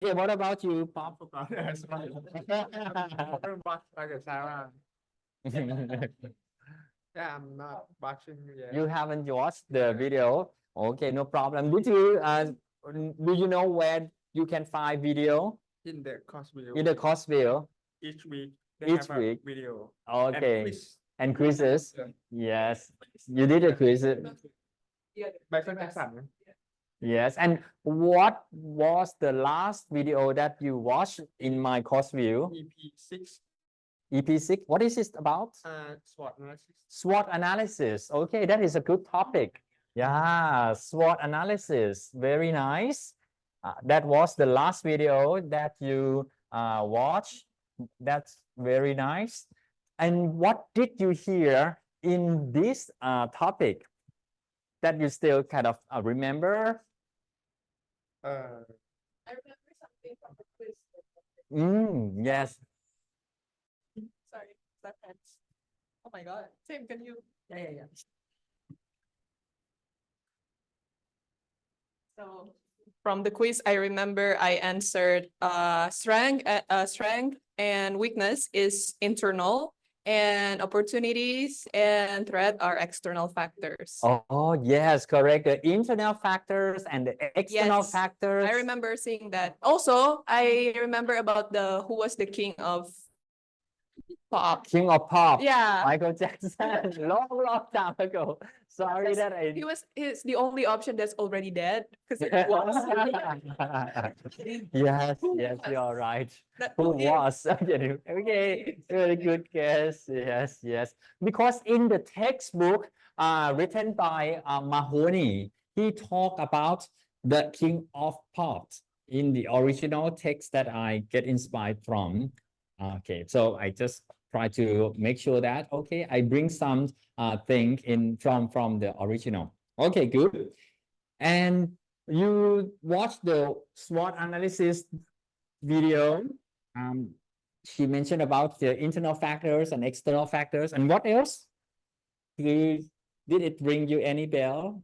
Okay, what about you, Pop? Yes, right. Yeah, I'm not watching yet. You haven't watched the video? Okay, no problem. Do you know where you can find video? In the course video. In the course video? Each week they Each have week. a video. Okay. And quiz. And quizzes? Yeah. Yes. You did a quiz. By Frank Jackson. Yes. And what was the last video that you watched in my course view? EP6. EP6. What is it about? SWOT analysis. SWOT analysis. Okay, that is a good topic. Yeah, SWOT analysis. Very nice. That was the last video that you watched. That's very nice. And what did you hear in this topic that you still kind of remember? I remember something from the quiz. Yes. Sorry, that friends. Oh my God. Tim, can you? Yeah. So from the quiz, I remember I answered strength and weakness is internal, and opportunities and threat are external factors. Oh, yes, correct. The internal factors and the external Yes, factors. I remember seeing that. Also, I remember about who was the king of pop. King of Pop. Yeah. Michael Jackson. long time ago. Sorry that I. He's the only option that's already dead because it was. Yes, you're right. That Who him. was? Okay, very good guess. Yes. Because in the textbook written by Mahoney, he talked about the King of Pop in the original text that I get inspired from. Okay, so I just try to make sure that, okay, I bring some thing in from the original. Okay, good. And you watch the SWOT analysis video. She mentioned about the internal factors and external factors. And what else? Did it ring you any bell?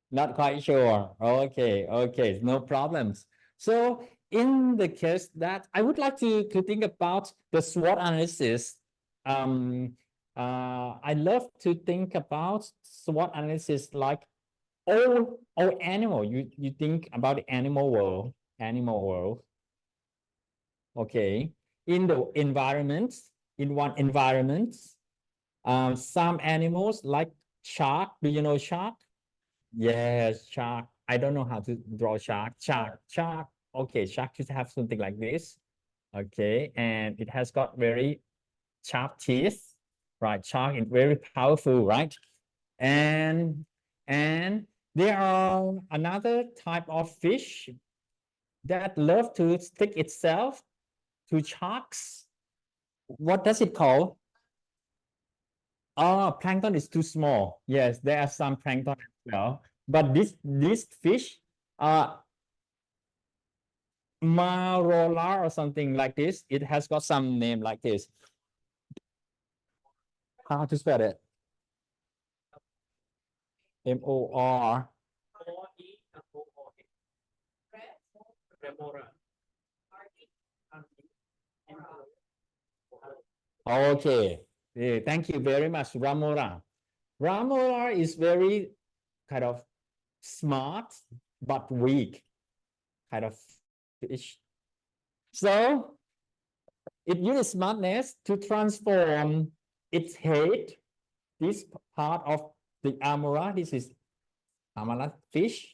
Not quite sure. Okay, no problems. So in the case that I would like to think about the SWOT analysis, I love to think about SWOT analysis like all animal. You think about the animal world. Okay, in the environment, in one environment, some animals like shark. Do you know shark? Yes, shark. I don't know how to draw shark. Shark. Okay, shark should have something like this. Okay, and it has got very sharp teeth, right? Shark is very powerful, right? And there are another type of fish that love to stick itself to sharks. What does it call? Oh, plankton is too small. Yes, there are some plankton as well. But this fish, Marola or something like this, it has got some name like this. How to spell it? M-O-R. Okay. Thank you very much, Ramora. Ramora is very kind of smart but weak kind of fish. So it uses smartness to transform its head, this part of the amora. This is amara fish.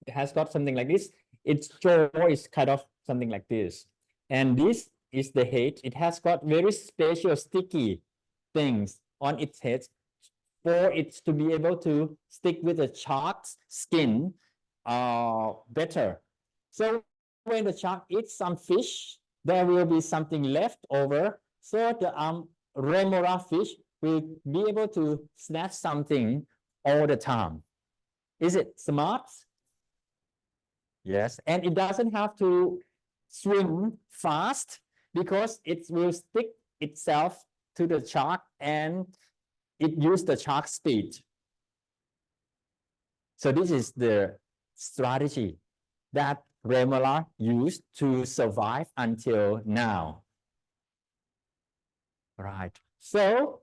It has got something like this. Its jaw is kind of something like this. And this is the head. It has got very special sticky things on its head for it to be able to stick with the shark's skin better. So when the shark eats some fish, there will be something left over. So the remora fish will be able to snatch something all the time. Is it smart? Yes, and it doesn't have to swim fast because it will stick itself to the shark and it uses the shark speed. So this is the strategy that Remora used to survive until now. Right. So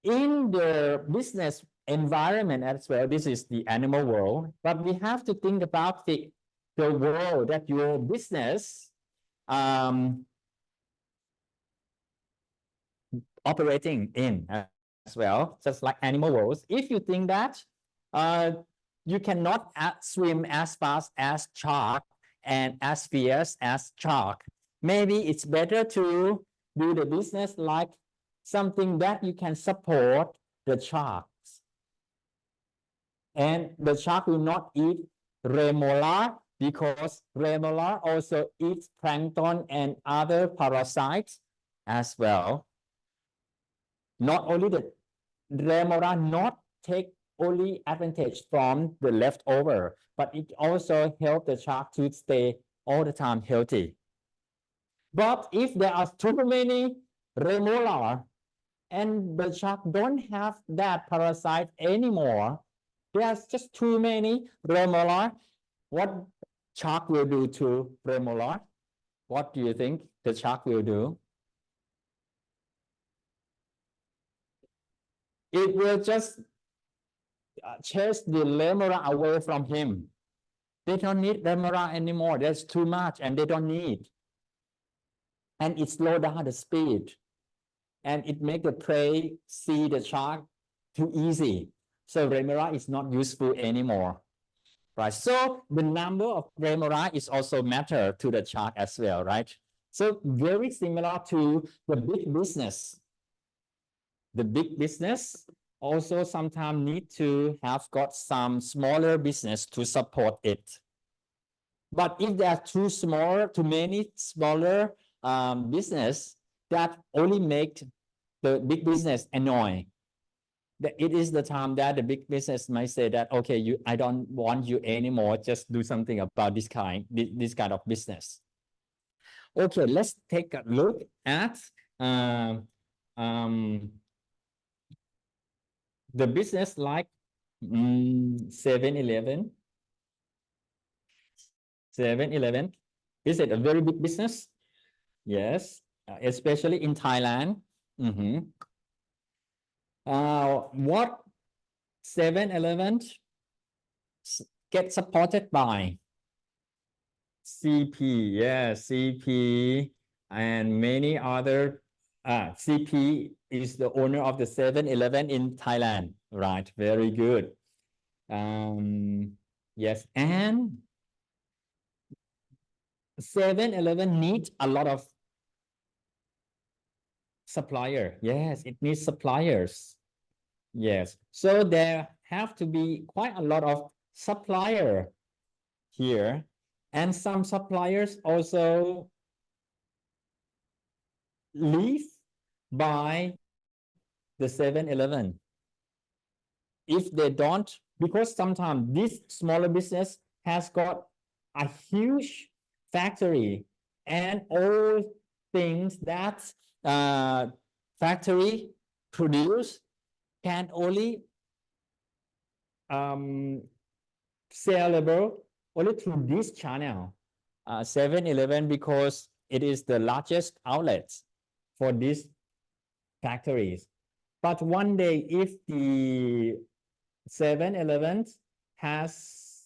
in the business environment as well, this is the animal world, but we have to think about the world that your business operating in as well, just like animal worlds. If you think that you cannot swim as fast as shark and as fierce as shark, maybe it's better to do the business like something that you can support the sharks. And the shark will not eat Remora because Remora also eats plankton and other parasites as well. Not only the Remora not take only advantage from the leftover, but it also help the shark to stay all the time healthy. But if there are too many Remora and the shark don't have that parasite anymore, there's just too many Remora, what shark will do to Remora? What do you think the shark will do? It will just chase the Remora away from him. They don't need Remora anymore. There's too much and they don't need. And it slows down the speed. And it makes the prey see the shark too easy. So Remora is not useful anymore. Right. So the number of Remora is also matter to the shark as well, right? So very similar to the big business. The big business also sometimes need to have got some smaller business to support it. But if there are too many smaller business, that only make the big business annoying. It is the time that the big business might say that, okay, I don't want you anymore. Just do something about this kind of business. Okay, let's take a look at the business like 7-Eleven. 7-Eleven, is it a very big business? Yes, especially in Thailand. What 7-Eleven get supported by? CP, yes, CP and many other. CP is the owner of the 7-Eleven in Thailand, right? Very good. Yes, and 7-Eleven needs a lot of supplier. Yes, it needs suppliers. Yes, so there have to be quite a lot of supplier here, and some suppliers also leave by the 7-Eleven. If they don't, because sometimes this smaller business has got a huge factory and all things that factory produce can only sellable only through this channel, 7-Eleven, because it is the largest outlet for these factories. But one day, if the 7-Eleven has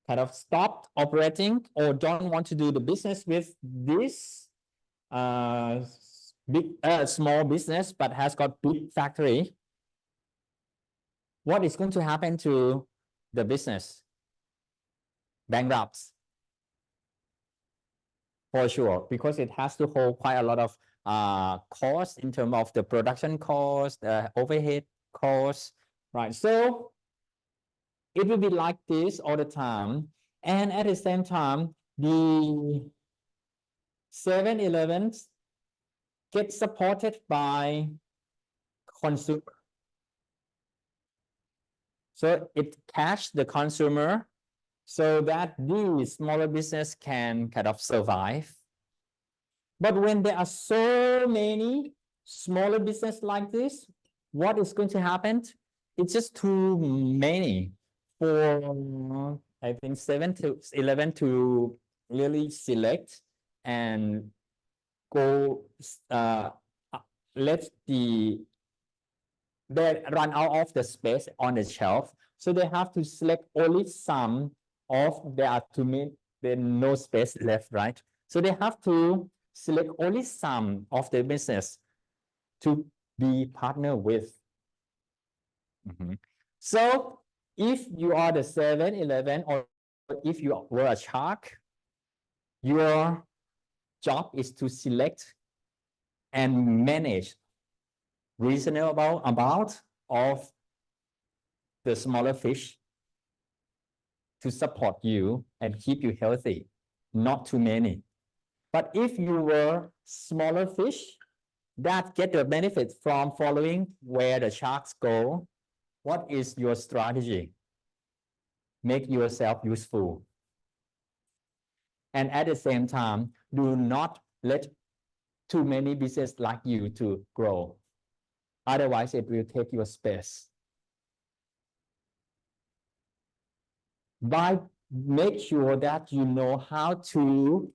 kind of stopped operating or don't want to do the business with this small business but has got big factory, what is going to happen to the business? Bankrupts. For sure, because it has to hold quite a lot of costs in terms of the production cost, overhead costs, right? So it will be like this all the time. And at the same time, the 7-Elevens get supported by consumer. So it cash the consumer so that the smaller business can kind of survive. But when there are so many smaller business like this, what is going to happen? It's just too many for I think 7 to 11 to really select and go, let they run out of the space on the shelf. So they have to select only some of, there are too many, there's no space left, right? So they have to select only some of the business to be partner with. So if you are the 7-Eleven, or if you were a shark, your job is to select and manage reasonable amount of the smaller fish to support you and keep you healthy, not too many. But if you were smaller fish that get the benefit from following where the sharks go, what is your strategy? Make yourself useful. And at the same time, do not let too many businesses like you to grow. Otherwise, it will take your space. Make sure that you know how to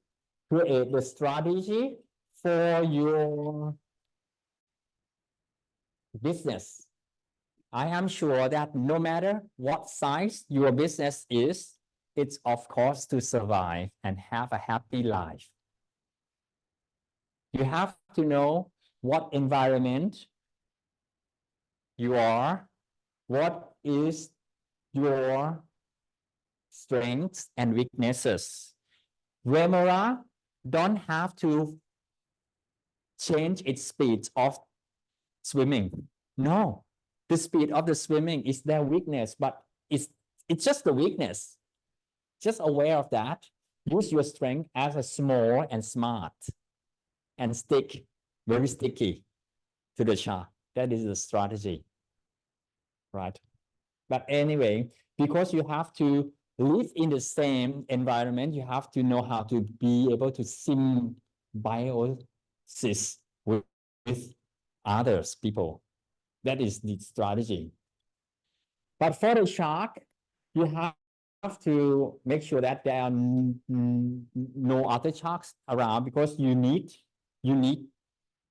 create the strategy for your business. I am sure that no matter what size your business is, it's of course to survive and have a happy life. You have to know what environment you are, what is your strengths and weaknesses. Remora don't have to change its speed of swimming. No, the speed of the swimming is their weakness, but it's just the weakness. Just aware of that. Use your strength as a small and smart and very sticky to the shark. That is the strategy, right? But anyway, because you have to live in the same environment, you have to know how to be able to symbiosis with others people. That is the strategy. But for the shark, you have to make sure that there are no other sharks around, because you need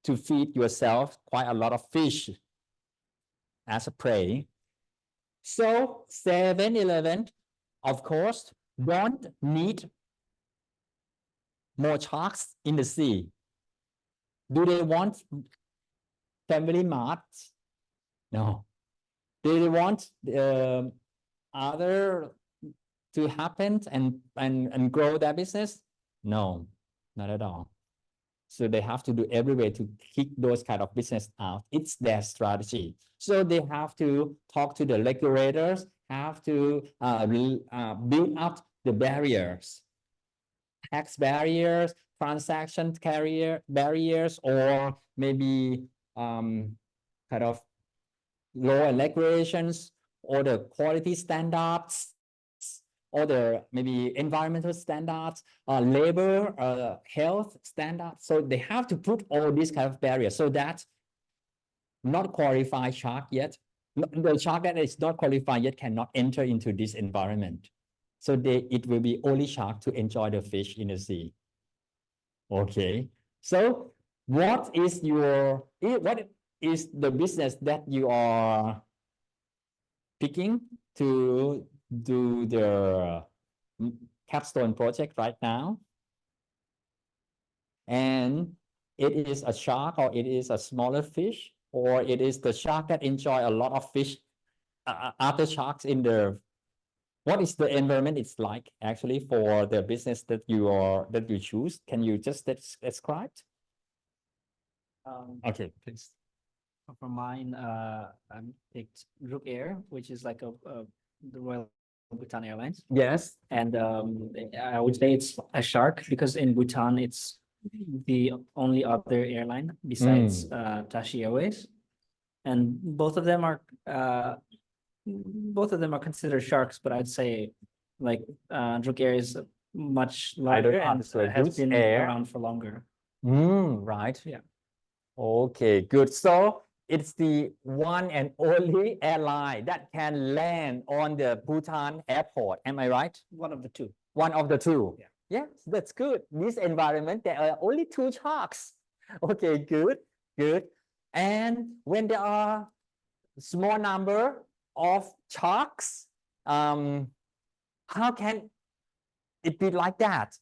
to feed yourself quite a lot of fish as a prey. So 7-Eleven, of course, don't need more sharks in the sea. Do they want family mart? No. Do they want other to happen and grow their business? No, not at all. So they have to do every way to kick those kind of business out. It's their strategy. So they have to talk to the regulators, have to build up the barriers, tax barriers, transaction barriers, or maybe kind of law and regulations, or the quality standards, or the maybe environmental standards, labor, health standards. So they have to put all these kind of barriers so that not qualified shark yet, the shark that is not qualified yet cannot enter into this environment. So it will be only shark to enjoy the fish in the sea. Okay. So what is the business that you are picking to do the capstone project right now? And it is a shark, or it is a smaller fish, or it is the shark that enjoy a lot of fish, other sharks in the, what is the environment it's like actually for the business that you choose? Can you just describe? Okay, please. For mine, I picked Rook Air, which is like the Royal Bhutan Airlines. Yes. And I would say it's a shark because in Bhutan it's the only other airline besides Tashi Airways, and both of them are considered sharks. But I'd say like Rook Air is much larger and has been around for longer. Right. Yeah. Okay, good. So it's the one and only airline that can land on the Bhutan airport. Am I right? One of the two. One of the two. Yeah. Yes, that's good. This environment, there are only two sharks. Okay, good, good. And when there are small number of sharks, how can it be like that?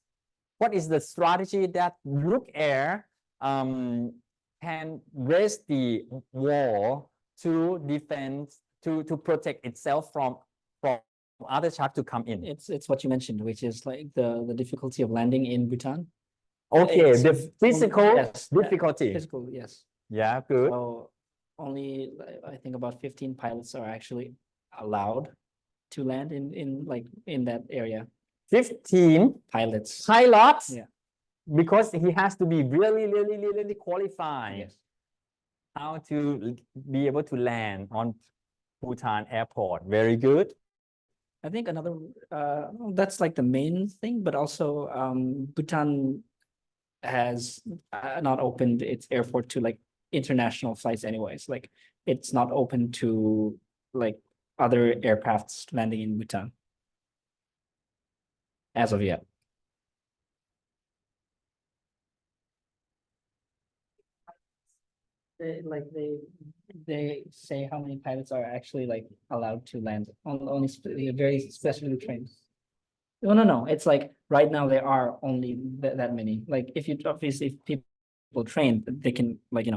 What is the strategy that Look Air can raise the wall to defend, to protect itself from other sharks to come in? It's what you mentioned, which is like the difficulty of landing in Bhutan. Okay, It's the only- physical yes, difficulty. Physical, yes. Yeah, good. So only I think about 15 pilots are actually allowed to land in that area. 15 Pilots. pilots. Yeah. Because he has to be really qualified. Yes. How to be able to land on Bhutan airport. Very good. I think another that's like the main thing, but also Bhutan has not opened its airport to like international flights anyways. Like it's not open to like other aircrafts landing in Bhutan as of yet. They say how many pilots are actually like allowed to land on only very specially trained. No. It's like right now there are only that many. Like if you obviously if people train, they can like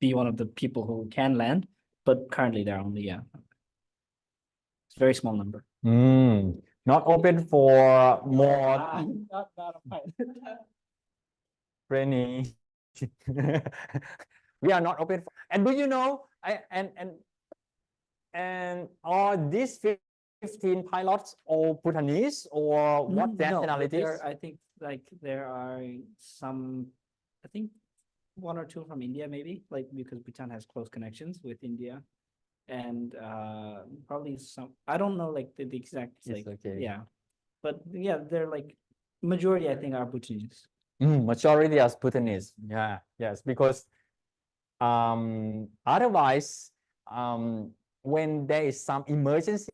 be one of the people who can land. But currently there are only it's a very small number. Not open for more Not a pilot. training. We are not open for, and do you know, and are these 15 pilots all Bhutanese or what No, but nationalities? I think like there are some, I think one or two from India maybe, like because Bhutan has close connections with India. And probably some, I don't know like the exact It's like okay. yeah. But yeah, they're like majority I think are Bhutanese. Majority are Bhutanese. Yeah, yes, because otherwise, when there is some emergency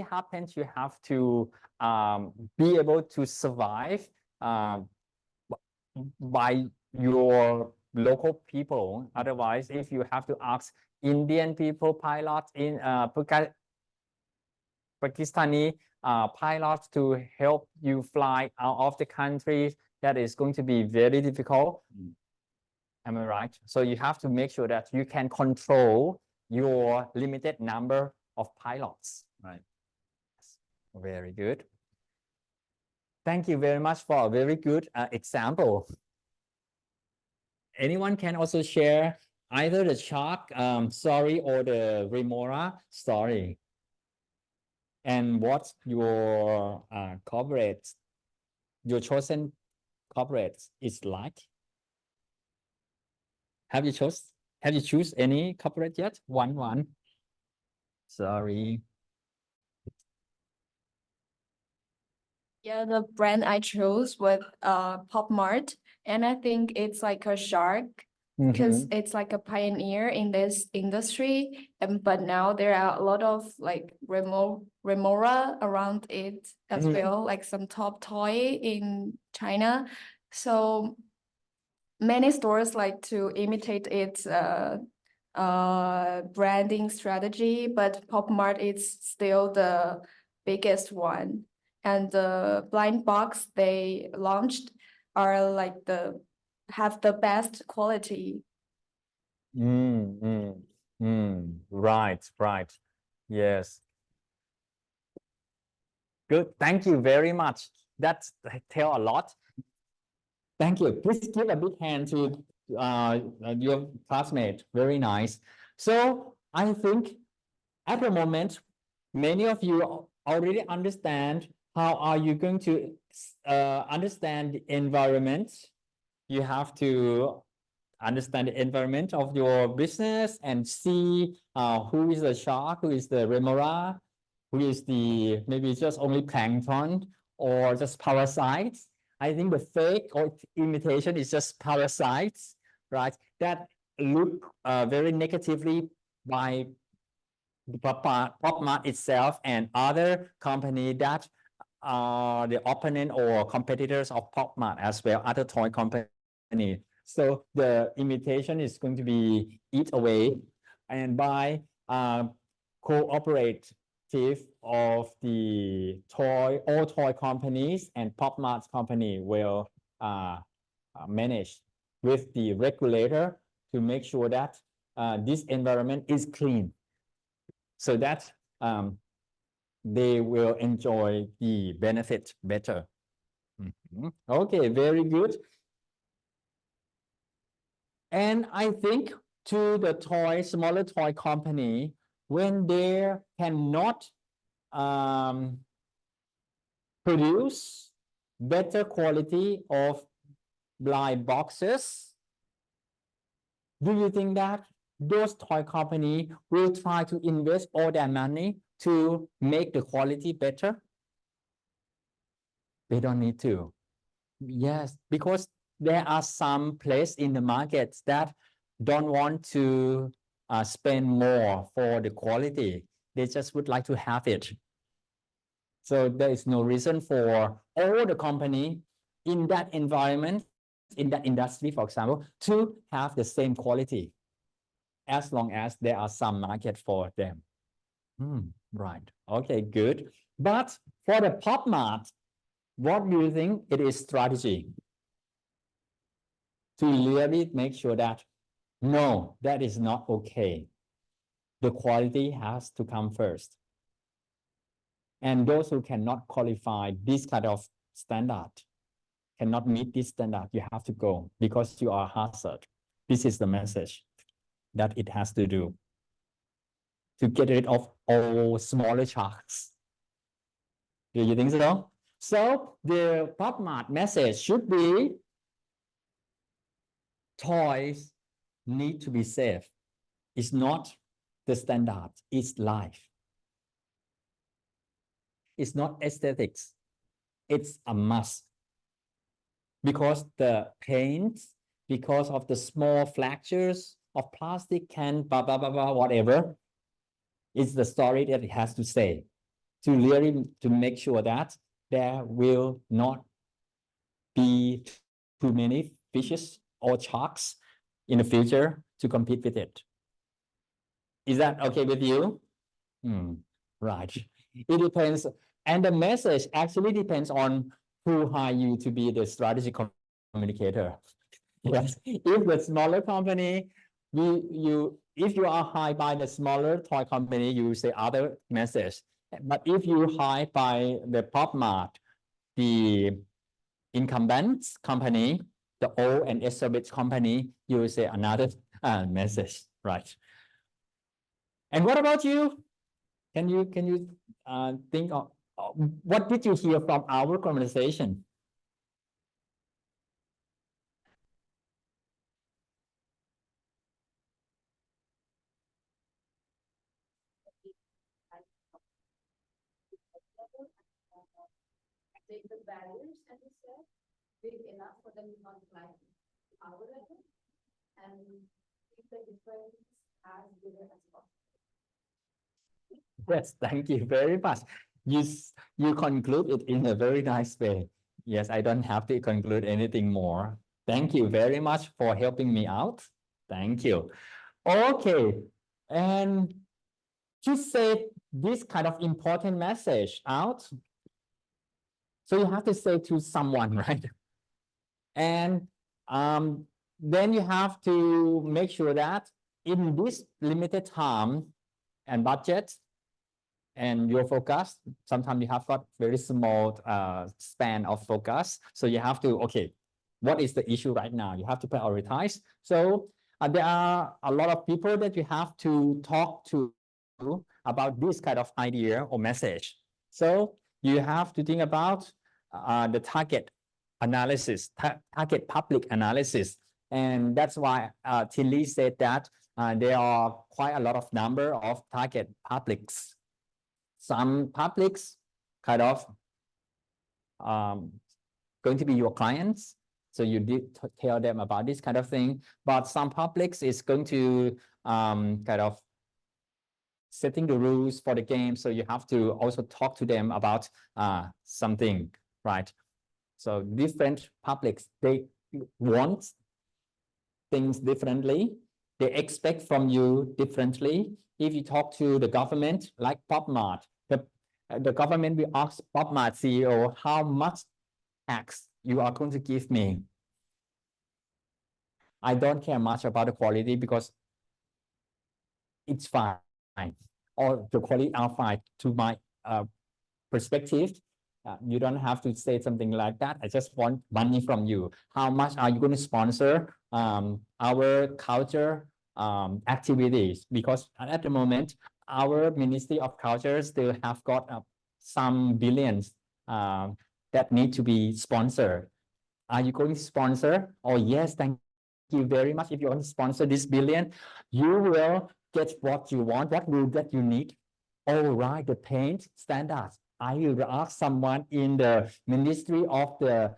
happens, you have to be able to survive by your local people. Otherwise, if you have to ask Indian people pilots in Pakistani pilots to help you fly out of the country, that is going to be very difficult. Am I right? So you have to make sure that you can control your limited number of pilots. Right. Very good. Thank you very much for a very good example. Anyone can also share either the shark story or the remora story. And what your corporate, your chosen corporate is like? Have you choose any corporate yet? One. Sorry. Yeah, the brand I chose was Pop Mart, and I think it's like a shark because it's like a pioneer in this industry. But now there are a lot of like remora around it as well, like some top toy in China. So many stores like to imitate its branding strategy, but Pop Mart is still the biggest one. And the blind box they launched are like have the best quality. Right. Yes. Good. Thank you very much. That's tell a lot. Thank you. Please give a big hand to your classmate. Very nice. So I think at the moment, many of you already understand how are you going to understand the environment. You have to understand the environment of your business and see who is the shark, who is the remora, who is the maybe just only plankton or just parasites. I think the fake or imitation is just parasites, right? That looked very negatively by the PopMart itself and other company that are the opponent or competitors of PopMart as well, other toy company. So the imitation is going to be eat away, and by cooperative of the all toy companies and PopMart's company will manage with the regulator to make sure that this environment is clean, so that they will enjoy the benefit better. Okay, very good. And I think to the smaller toy company, when they cannot produce better quality of blind boxes, do you think that those toy company will try to invest all their money to make the quality better? They don't need to. Yes, because there are some places in the markets that don't want to spend more for the quality. They just would like to have it. So there is no reason for all the company in that environment, in that industry, for example, to have the same quality, as long as there are some market for them. Right. Okay, good. But for the PopMart, what do you think it is strategy? To really make sure that, no, that is not okay. The quality has to come first. And those who cannot qualify this kind of standard, cannot meet this standard, you have to go because you are a hazard. This is the message that it has to do to get rid of all smaller sharks. Do you think so? So the PopMart message should be, toys need to be safe. It's not the standard, it's life. It's not aesthetics. It's a must. Because the paints, because of the small fractures of plastic can, blah, blah, blah, blah, whatever, it's the story that it has to say. To really to make sure that there will not be too many fishes or sharks in the future to compete with it. Is that okay with you? Right. It depends. And the message actually depends on who hire you to be the strategic communicator. Yes. If the smaller company, if you are hired by the smaller toy company, you say other message. But if you hired by the PopMart, the incumbent company, the old and established company, you will say another message, right? And what about you? Can you think of what did you hear from our conversation? Take the barriers, as you said, big enough for them to not climb our level, and keep the difference as bigger as possible. Yes, thank you very much. You conclude it in a very nice way. Yes, I don't have to conclude anything more. Thank you very much for helping me out. Thank you. Okay, and to say this kind of important message out, so you have to say to someone, right? And then you have to make sure that in this limited time and budget and your focus, sometimes you have got very small span of focus. So you have to, okay, what is the issue right now? You have to prioritize. So there are a lot of people that you have to talk to about this kind of idea or message. So you have to think about the target analysis, target public analysis. And that's why Tilly said that there are quite a lot of number of target publics. Some publics kind of going to be your clients, So you did tell them about this kind of thing, but some publics is going to kind of setting the rules for the game. So you have to also talk to them about something, right? So different publics, they want things differently. They expect from you differently. If you talk to the government, like PopMart, the government will ask PopMart CEO, how much tax you are going to give me? I don't care much about the quality because it's fine, or the quality are fine to my perspective. You don't have to say something like that. I just want money from you. How much are you going to sponsor our culture activities? Because at the moment, our Ministry of Culture still have got some billions that need to be sponsored. Are you going to sponsor? Oh, yes, thank you very much. If you want to sponsor this billion, you will get what you want, what will that you need. All right, the paint standards. I will ask someone in the Ministry of the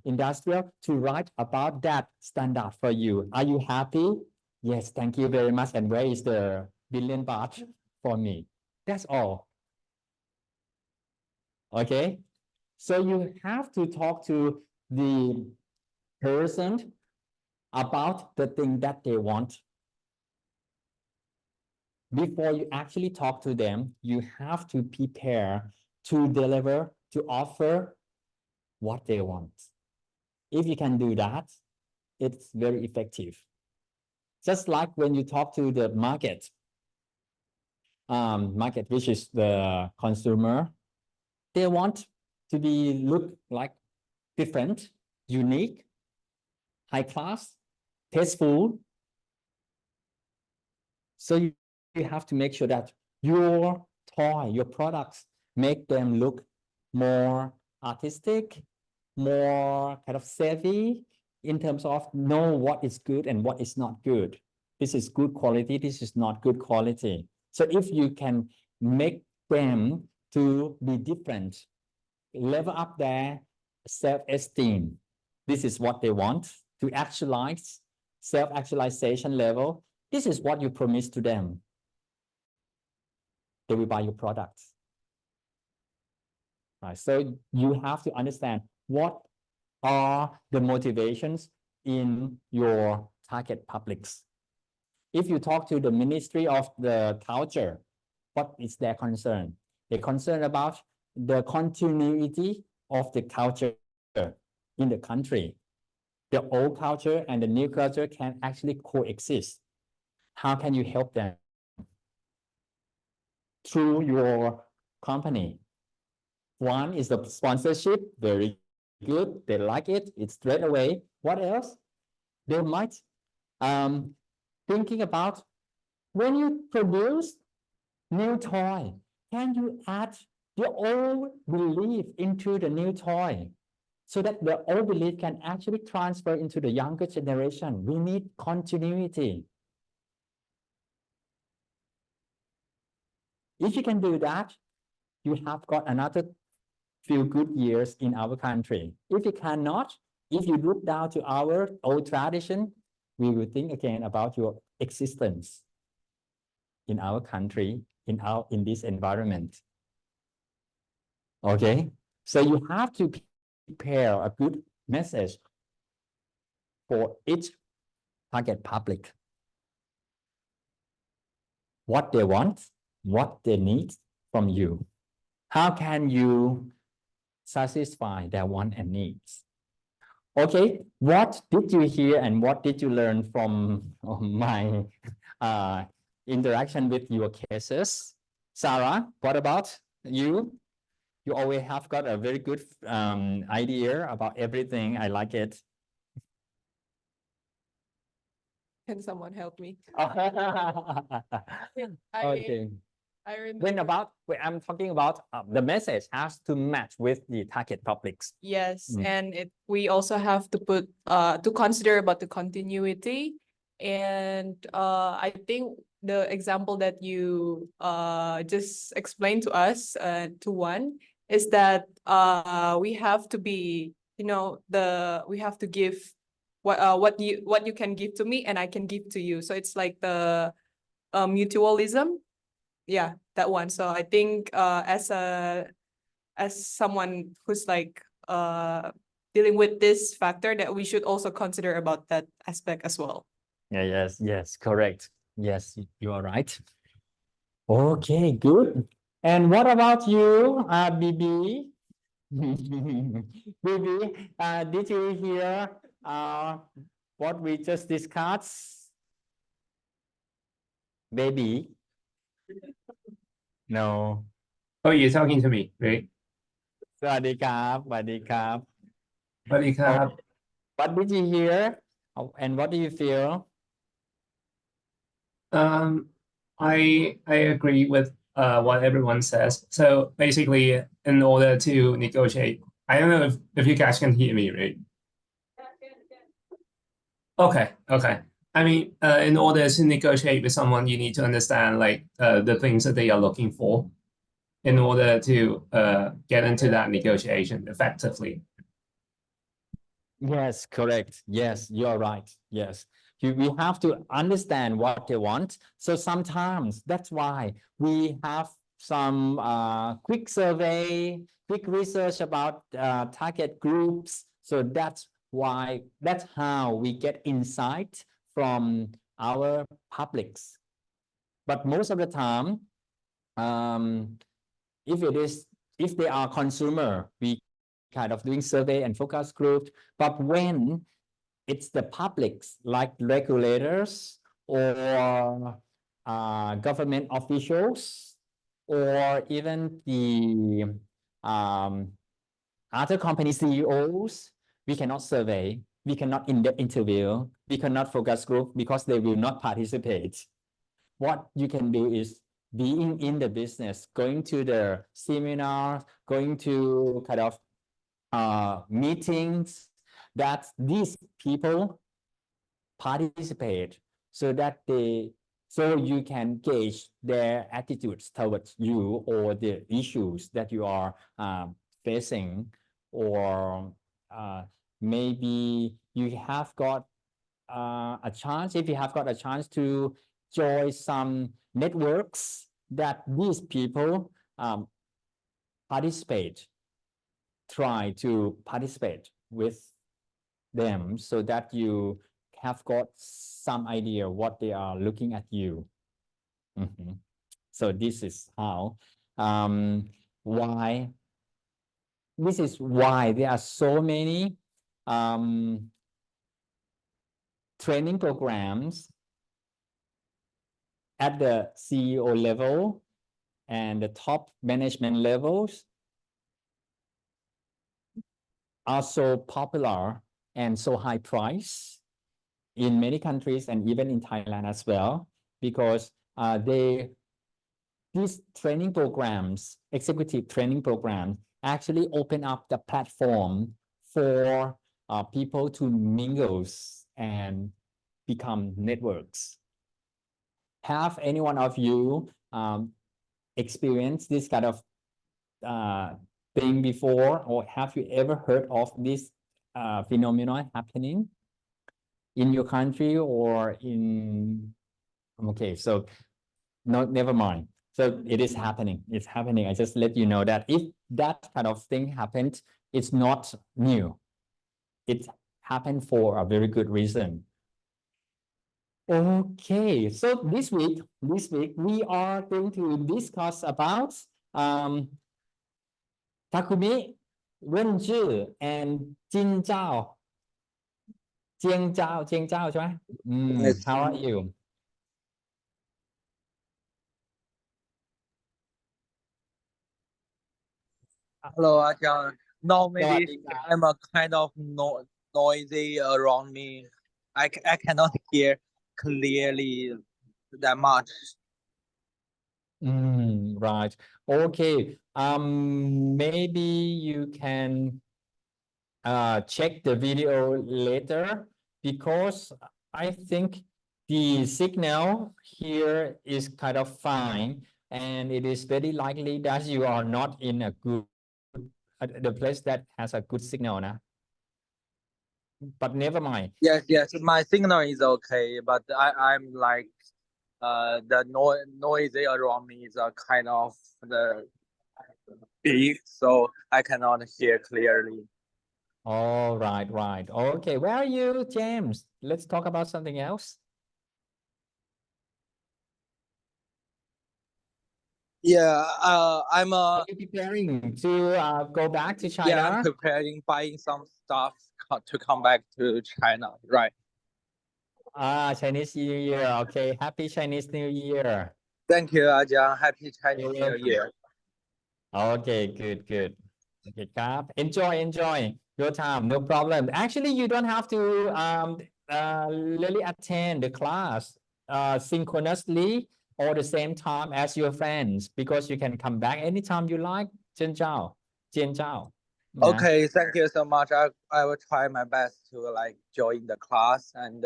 Industrial to write about that standard for you. Are you happy? Yes, thank you very much. And where is the billion baht for me? That's all. Okay, so you have to talk to the person about the thing that they want. Before you actually talk to them, you have to prepare to deliver, to offer what they want. If you can do that, it's very effective. Just like when you talk to the market, which is the consumer, they want to be look like different, unique, high class, tasteful. So you have to make sure that your toy, your products, make them look more artistic, more kind of savvy in terms of know what is good and what is not good. This is good quality, this is not good quality. So if you can make them to be different, level up their self-esteem, this is what they want, to actualize, self-actualization level, this is what you promise to them. They will buy your products. Right? So you have to understand what are the motivations in your target publics. If you talk to the Ministry of the Culture, what is their concern? They're concerned about the continuity of the culture in the country. The old culture and the new culture can actually coexist. How can you help them? Through your company. One is the sponsorship, very good, they like it, it's straight away. What else? They might thinking about when you produce new toy, can you add the old belief into the new toy so that the old belief can actually transfer into the younger generation? We need continuity. If you can do that, you have got another few good years in our country. If you cannot, if you look down to our old tradition, we will think again about your existence in our country, in this environment. Okay, so you have to prepare a good message for each target public. What they want, what they need from you. How can you satisfy their wants and needs? Okay, what did you hear and what did you learn from my interaction with your cases? Sarah, what about you? You always have got a very good idea about everything. I like it. Can someone help me? Okay. I remember. When I'm talking about the message has to match with the target publics. Yes, and we also have to put to consider about the continuity, and I think the example that you just explained to us to one is that we have to be we have to give what you can give to me and I can give to you. So it's like the mutualism. Yeah, that one. So I think as someone who's like dealing with this factor, that we should also consider about that aspect as well. Yeah, yes, correct. Yes, you are right. Okay, good. And what about you, BB? BB, did you hear what we just discussed? Baby? No. Oh, you're talking to me, right? สวัสดีครับสวัสดีครับ Buddy Cap. What did you hear? And what do you feel? I agree with what everyone says. So basically, in order to negotiate, I don't know if you guys can hear me, right? Okay. I mean, in order to negotiate with someone, you need to understand like the things that they are looking for in order to get into that negotiation effectively. Yes, correct. Yes, you're right. Yes. We have to understand what they want. So sometimes that's why we have some quick survey, quick research about target groups. So that's how we get insight from our publics. But most of the time, if they are consumer, we kind of doing survey and focus group. But when it's the publics like regulators or government officials or even the other company CEOs, we cannot survey, we cannot in-depth interview, we cannot focus group because they will not participate. What you can do is being in the business, going to the seminars, going to kind of meetings that these people participate so you can gauge their attitudes towards you or the issues that you are facing, or maybe you have got a chance, if you have got a chance to join some networks that these people try to participate with them so that you have got some idea what they are looking at you. So this is how why there are so many training programs at the CEO level and the top management levels are so popular and so high price in many countries and even in Thailand as well, because these training programs, executive training programs, actually open up the platform for people to mingle and become networks. Have any one of you experienced this kind of thing before, or have you ever heard of this phenomenon happening in your country or in? Okay, so no, never mind. So it is happening. It's happening. I just let you know that if that kind of thing happened, it's not new. It happened for a very good reason. Okay, so this week we are going to discuss about Takumi, Wenzhi, and Jin Zhao. Jiang Zhao, ใช่ไหม How are you? Hello, Ajahn. No, maybe Sawadee. I'm a kind of noisy around me. I cannot hear clearly that much. Right. Okay. Maybe you can check the video later, because I think the signal here is kind of fine, and it is very likely that you are not in a good the place that has a good signal. but never mind. Yes, yes, my signal is okay, but I'm like, the noise around me is kind of the big, so I cannot hear clearly. All right, right. Okay, where are you, James? Let's talk about something else. Yeah, I'm Are you preparing to go back to China? yeah, I'm preparing buying some stuff to come back to China, right? Chinese New Year. Okay, happy Chinese New Year. Thank you, Ajahn. Happy Chinese You're New welcome. Year. Okay, good, good. Okay, Cap. Enjoy your time. No problem. Actually, you don't have to really attend the class synchronously or the same time as your friends because you can come back anytime you like. Chen Chao. Chen Chao. Yeah. Okay, thank you so much. I will try my best to like join the class, and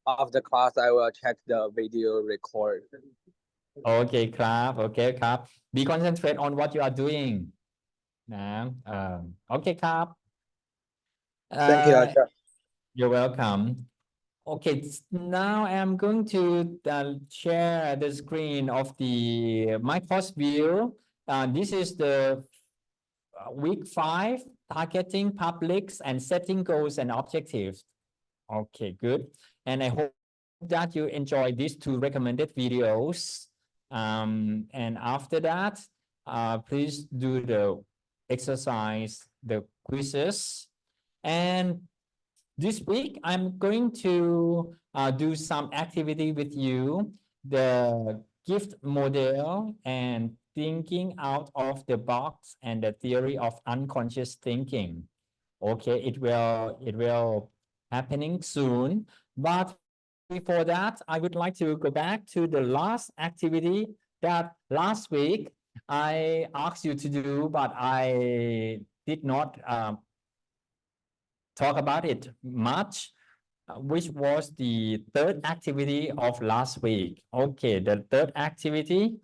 after class I will check the video record. Okay, ครับ Okay ครับ Be concentrate on what you are doing นะ Okay ครับ Thank you, Ajahn. You're welcome. Okay, now I'm going to share the screen of the my course view. This is the week 5, targeting publics and setting goals and objectives. Okay, good. And I hope that you enjoy these 2 recommended videos. And after that, please do the exercise, the quizzes. And this week, I'm going to do some activity with you, the gift model and thinking out of the box and the theory of unconscious thinking. Okay, it will happening soon. But before that, I would like to go back to the last activity that last week I asked you to do, but I did not talk about it much, which was the 3rd activity of last week. Okay, the 3rd activity,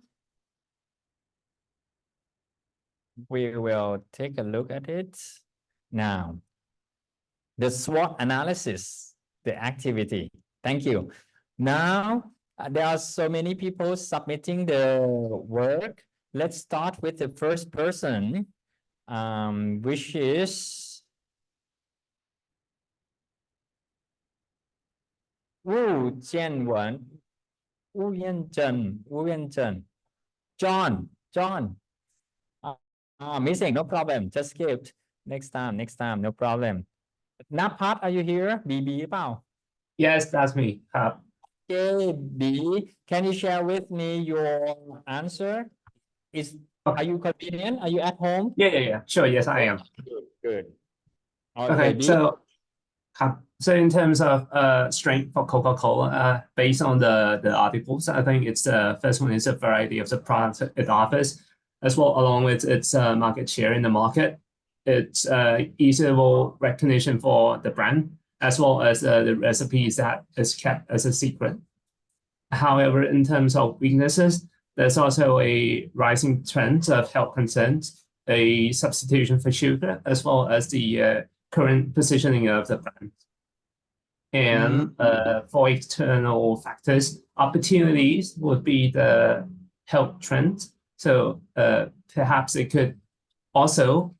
we will take a look at it now. The SWOT analysis, the activity. Thank you. Now, there are so many people submitting the work. Let's start with the first person, which is Wu Jianwen, Wu Yanzhen, John. Missing, no problem. Just skipped. Next time, no problem. Napat, are you here? BB เปล่า? Yes, that's me. Okay, B, can you share with me your answer? Are you convenient? Are you at home? Yeah. Sure. Yes, I am. Good. Okay, B. so in terms of strength for Coca-Cola, based on the articles, I think it's the first one is a variety of the products it offers, as well along with its market share in the market. It's easable recognition for the brand, as well as the recipes that is kept as a secret. However, in terms of weaknesses, there's also a rising trend of health concerns, a substitution for sugar, as well as the current positioning of the brand. And for external factors, opportunities would be the health trend. So perhaps it could also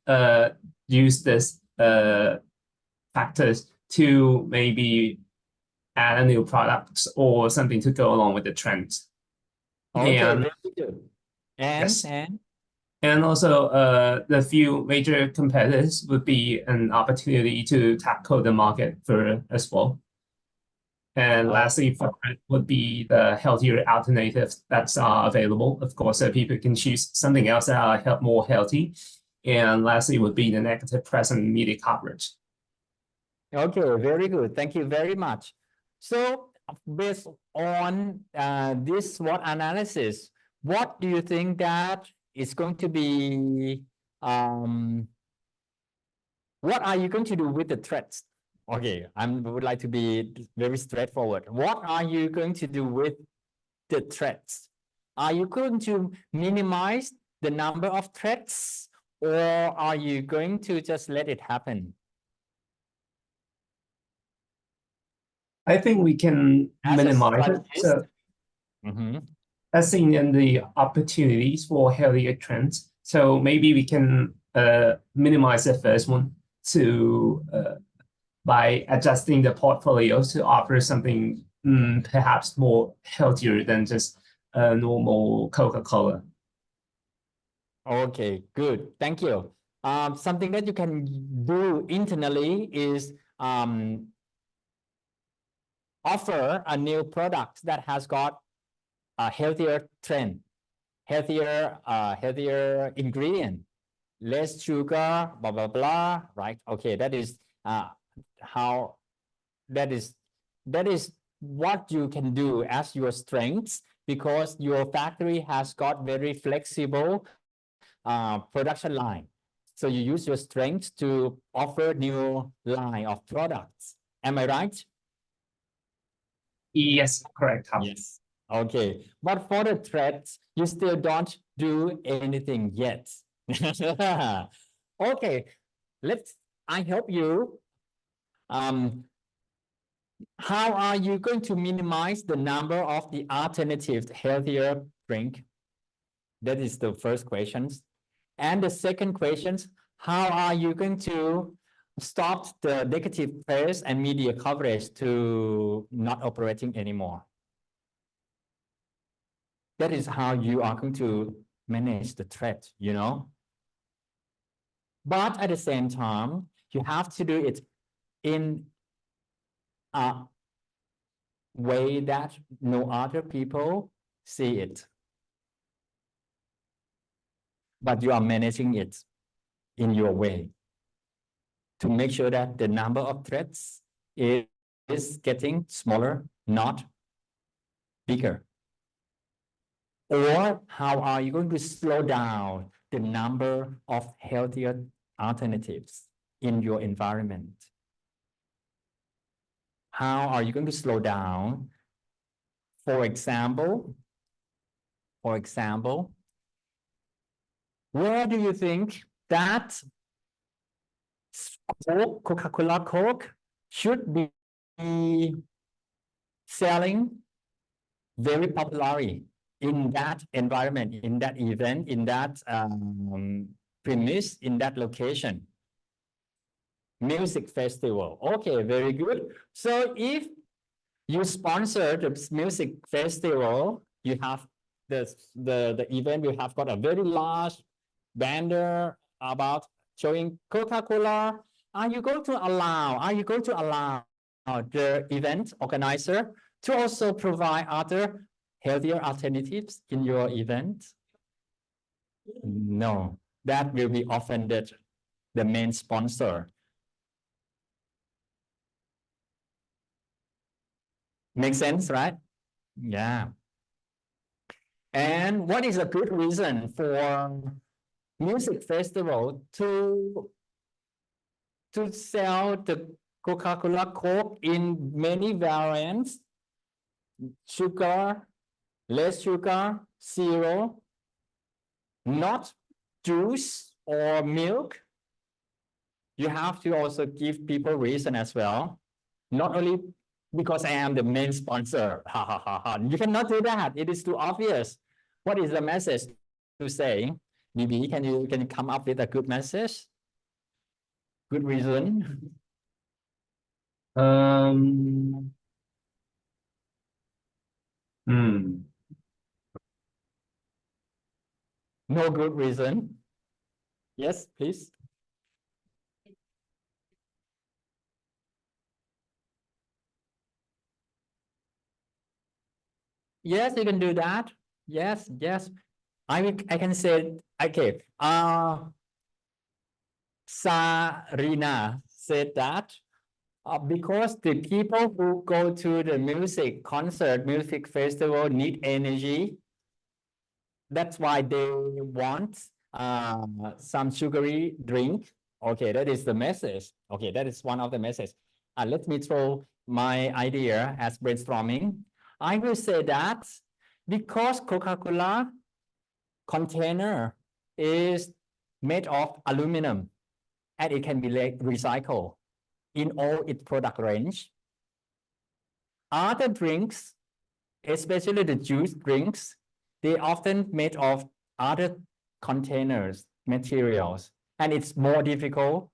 use this factors to maybe add a new product or something to go along with the trend. Okay, And, very good. And also the few major competitors would be an opportunity to tackle the market further as well. And lastly, for it would be the healthier alternatives that are available. Of course, so people can choose something else that are more healthy. And lastly would be the negative press and media coverage. Okay, very good. Thank you very much. So based on this SWOT analysis, what do you think that is going to be, what are you going to do with the threats? Okay, I would like to be very straightforward. What are you going to do with the threats? Are you going to minimize the number of threats, or are you going to just let it happen? I think we can As a minimize it. strategist. So Mhm. as seen in the opportunities for healthier trends. So maybe we can minimize the first one to by adjusting the portfolio to offer something perhaps more healthier than just a normal Coca-Cola. Okay, good. Thank you. Something that you can do internally is offer a new product that has got a healthier trend, healthier ingredient, less sugar, blah blah blah. Right? Okay, that is how that is what you can do as your strengths, because your factory has got very flexible production line. So you use your strength to offer new line of products. Am I right? Yes, correct. Yes. Okay. But for the threats, you still don't do anything yet. Okay. I help you. How are you going to minimize the number of the alternative healthier drink? That is the first question. And the second question, how are you going to stop the negative press and media coverage to not operating anymore? That is how you are going to manage the threat, you know? But at the same time, you have to do it in a way that no other people see it. But you are managing it in your way to make sure that the number of threats is getting smaller, not bigger. Or how are you going to slow down the number of healthier alternatives in your environment? How are you going to slow down? For example, where do you think that Coca-Cola Coke should be selling very popularly in that environment, in that event, in that premise, in that location? Music festival. Okay, very good. So if you sponsor the music festival, you have the event will have got a very large banner about showing Coca-Cola. Are you going to allow the event organizer to also provide other healthier alternatives in your event? No, that will be offended the main sponsor. Make sense, right? Yeah. And what is a good reason for music festival to sell the Coca-Cola Coke in many variants? Sugar, less sugar, zero, not juice or milk. You have to also give people reason as well. Not only because I am the main sponsor. Ha, ha, ha, ha. You cannot do that. It is too obvious. What is the message to say? Maybe can you come up with a good message? Good reason? No good reason. Yes, please. Yes, you can do that. Yes, yes. I can say, okay. Sarina said that because the people who go to the music concert, music festival need energy. That's why they want some sugary drink. Okay, that is the message. Okay, that is one of the messages. Let me throw my idea as brainstorming. I will say that because Coca-Cola container is made of aluminum and it can be recycled in all its product range, other drinks, especially the juice drinks, they often made of other containers, materials, and it's more difficult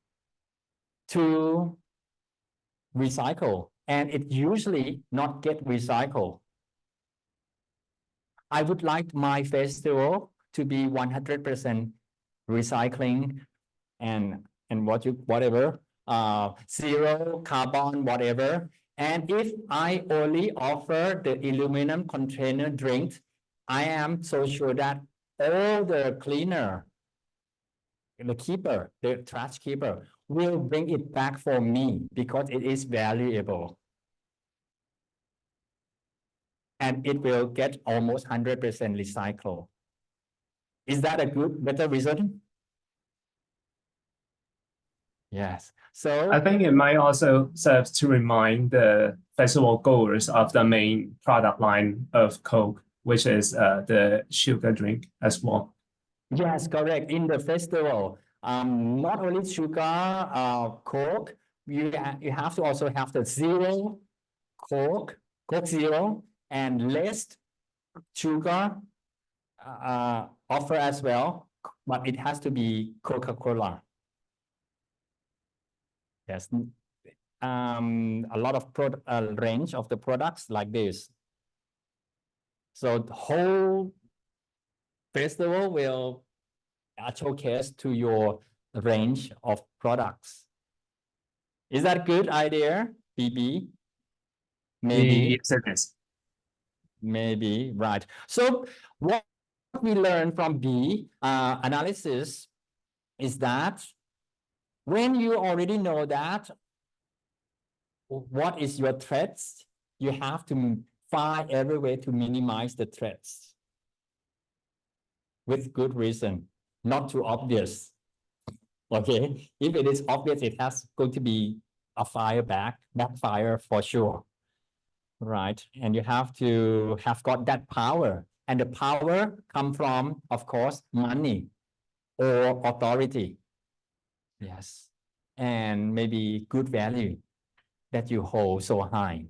to recycle, and it usually not get recycled. I would like my festival to be 100% recycling and whatever, zero carbon, whatever. And if I only offer the aluminum container drinks, I am so sure that all the cleaner, the keeper, the trash keeper, will bring it back for me because it is valuable. And it will get almost 100% recycled. Is that a better reason? Yes. So I think it might also serve to remind the festival goers of the main product line of Coke, which is the sugar drink as well. yes, correct. In the festival, not only sugar, Coke, you have to also have the zero Coke Zero, and less sugar offer as well, but it has to be Coca-Cola. Yes, a lot of range of the products like this. So the whole festival will showcase to your range of products. Is that a good idea, BB? Maybe. Yes, it is. Maybe, right. So what we learned from B analysis is that when you already know that what is your threats, you have to find every way to minimize the threats with good reason, not too obvious. Okay, if it is obvious, it has going to be a backfire for sure. Right, and you have to have got that power, and the power come from, of course, money or authority. Yes, and maybe good value that you hold so high.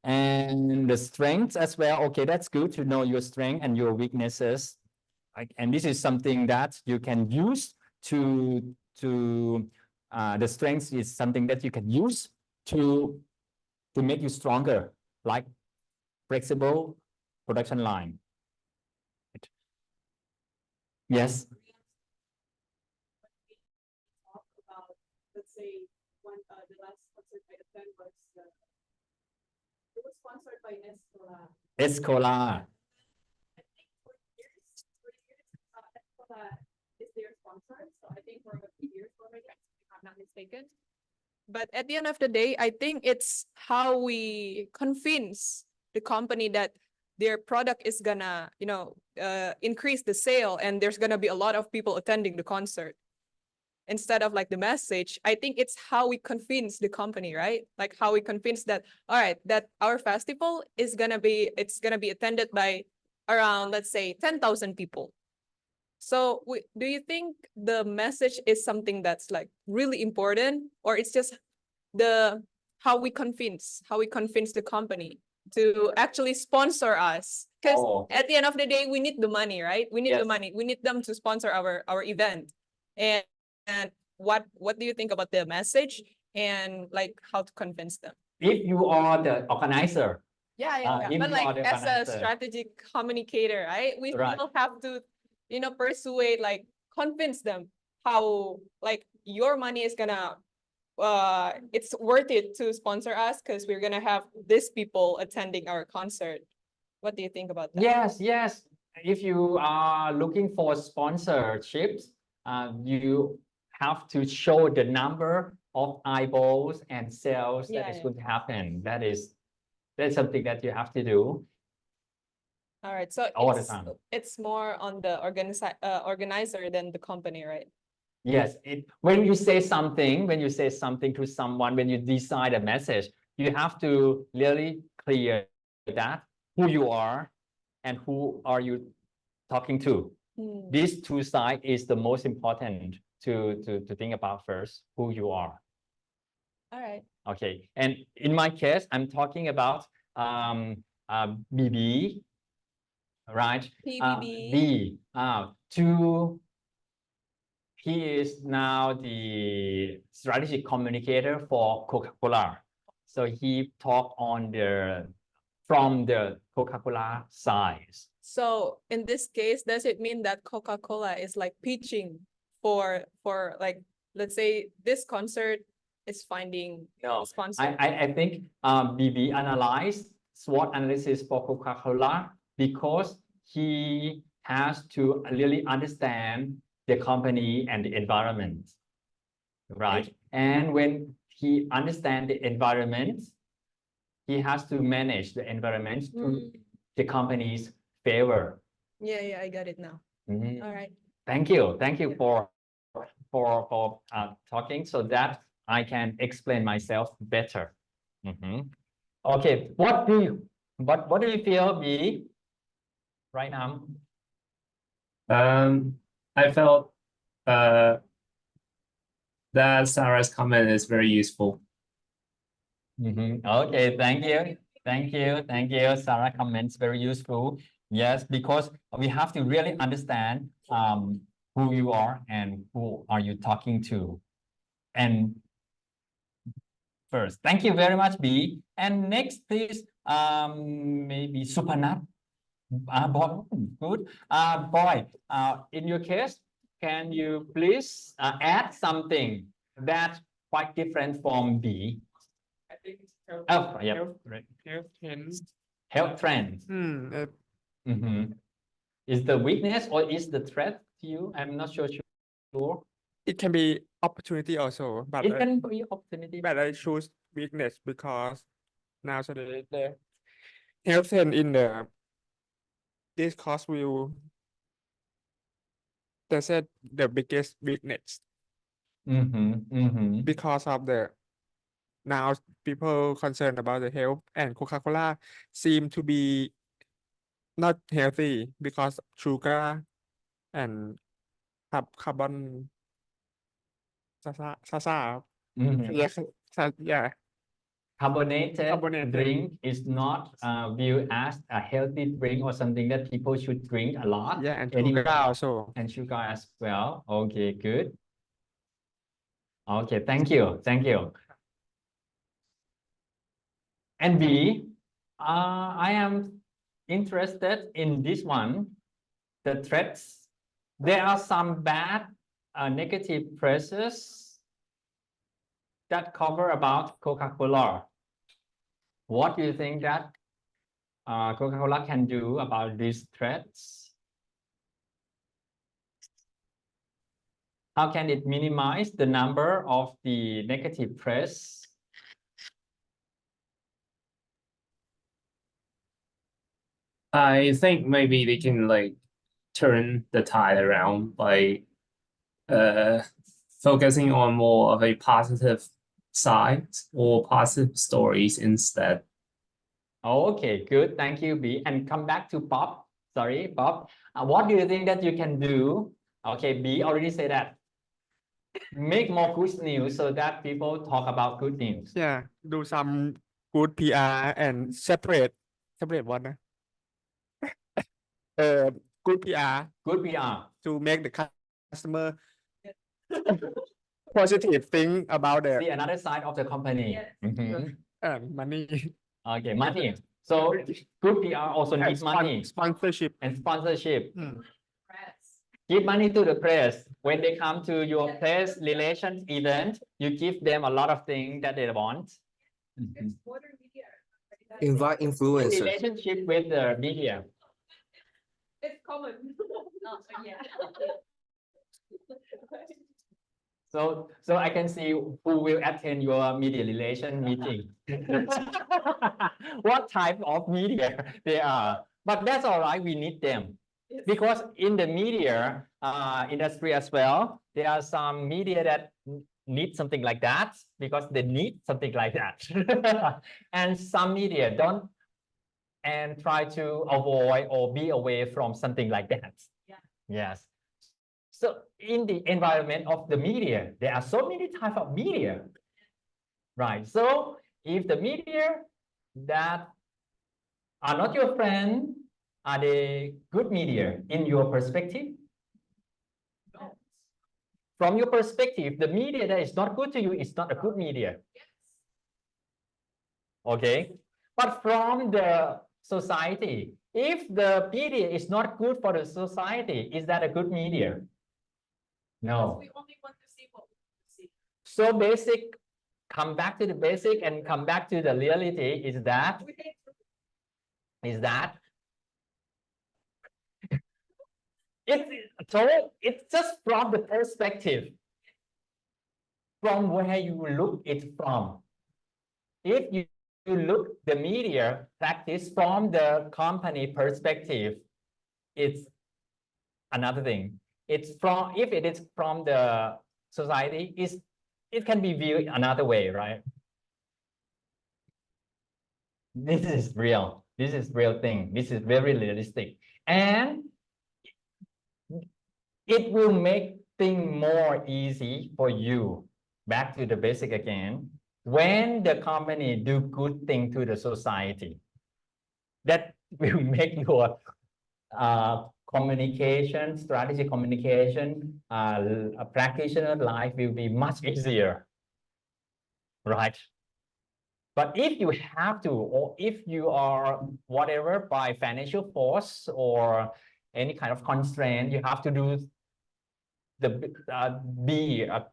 And the strengths as well. Okay, that's good to know your strength and your weaknesses. And this is something that you can use to the strengths is something that you can use to make you stronger, like flexible production line. Yes. Talk about, let's say, one the last sponsored by the pen was it was sponsored by Escola. Escola. I think for years, Escola is their sponsor, so I think for a few years already, if I'm not mistaken. But at the end of the day, I think it's how we convince the company that their product is gonna, increase the sale and there's gonna be a lot of people attending the concert. Instead of like the message, I think it's how we convince the company, right? Like how we convince that, all right, that our festival is gonna be attended by around, let's say, 10,000 people. So do you think the message is something that's like really important, or it's just how we convince the company to actually sponsor us? Because at the end of the day, we need the money, right? We need the money. We need them to sponsor our event. And what do you think about the message and like how to convince them? If you are the organizer. Yeah. But like as a strategic communicator, right? We still have to, persuade, like convince them how like your money is gonna it's worth it to sponsor us because we're gonna have these people attending our concert. What do you think about that? Yes. If you are looking for sponsorships, you have to show the number of eyeballs and sales that is going to happen. That's something that you have to do. All right, so all the time. It's more on the organizer than the company, right? Yes, when you say something to someone, when you decide a message, you have to really clear that who you are and who are you talking to. These two sides is the most important to think about first, who you are. All right. Okay, and in my case, I'm talking about BB, right? PBB. B. He is now the strategic communicator for Coca-Cola. So he talked from the Coca-Cola side. So in this case, does it mean that Coca-Cola is like pitching for like, let's say this concert is finding No, sponsor? I think BB analyzed SWOT analysis for Coca-Cola because he has to really understand the company and the environment, right? And when he understands the environment, he has to manage the environment to the company's favor. Yeah, I got it now. Mhm. All right. Thank you for talking so that I can explain myself better. Mhm. Okay, what do you feel, B, right now? I felt that Sarah's comment is very useful. Okay, thank you. Sarah comments very useful. Yes, because we have to really understand who you are and who are you talking to. And first, thank you very much, B. And next, please, maybe Supanat. Boy, good. Boy, in your case, can you please add something that's quite different from B? I think it's health, Oh, yeah, health, right. health trends. Health trends. Is the weakness or is the threat to you? I'm not sure. It can be opportunity also, but It can be opportunity. but I choose weakness because nowadays the health trend in the discourse view, they said the biggest weakness because of the now people concerned about the health, and Coca-Cola seem to be not healthy because sugar and carbon sasa. Yes, yeah. Carbonated drink is not viewed as a healthy drink or something that people should drink a lot. Yeah, and anymore. sugar also. And sugar as well. Okay, good. Okay, thank you. And B, I am interested in this one, the threats. There are some bad negative presses that cover about Coca-Cola. What do you think that Coca-Cola can do about these threats? How can it minimize the number of the negative press? I think maybe they can like turn the tide around by focusing on more of a positive side or positive stories instead. Okay, good. Thank you, B. And come back to Bob. Sorry, Bob. What do you think that you can do? Okay, B already said that. Make more good news so that people talk about good news. Yeah, do some good PR and separate what na? Good PR Good PR. to make the customer positive think about See the another side of the company. money Okay, money. So good PR also and needs money sponsorship. and sponsorship. Press. Give money to the press. When they come to your press relations event, you give them a lot of things that they want. Invite influencers. Relationship with the media. It's common. Yeah. So I can see who will attend your media relation meeting. What type of media they are. But that's all right, we need them. Because in the media industry as well, there are some media that need something like that because they need something like that. And some media don't and try to avoid or be away from something like that. Yeah. Yes. So in the environment of the media, there are so many types of media. Right. So if the media that are not your friend, are they good media in your perspective? From your perspective, the media that is not good to you is not a good media. Okay. But from the society, if the media is not good for the society, is that a good media? No. We only want to see what we see. So basic, come back to the basic and come back to the reality is that it's just from the perspective from where you look it from. If you look the media practice from the company perspective, it's another thing. It's from, if it is from the society, it can be viewed another way, right? This is real. This is real thing. This is very realistic. And it will make things more easy for you. Back to the basic again. When the company do good thing to the society, that will make your communication, strategy communication, practitioner life will be much easier, right? But if you have to, or if you are whatever by financial force or any kind of constraint, you have to do be a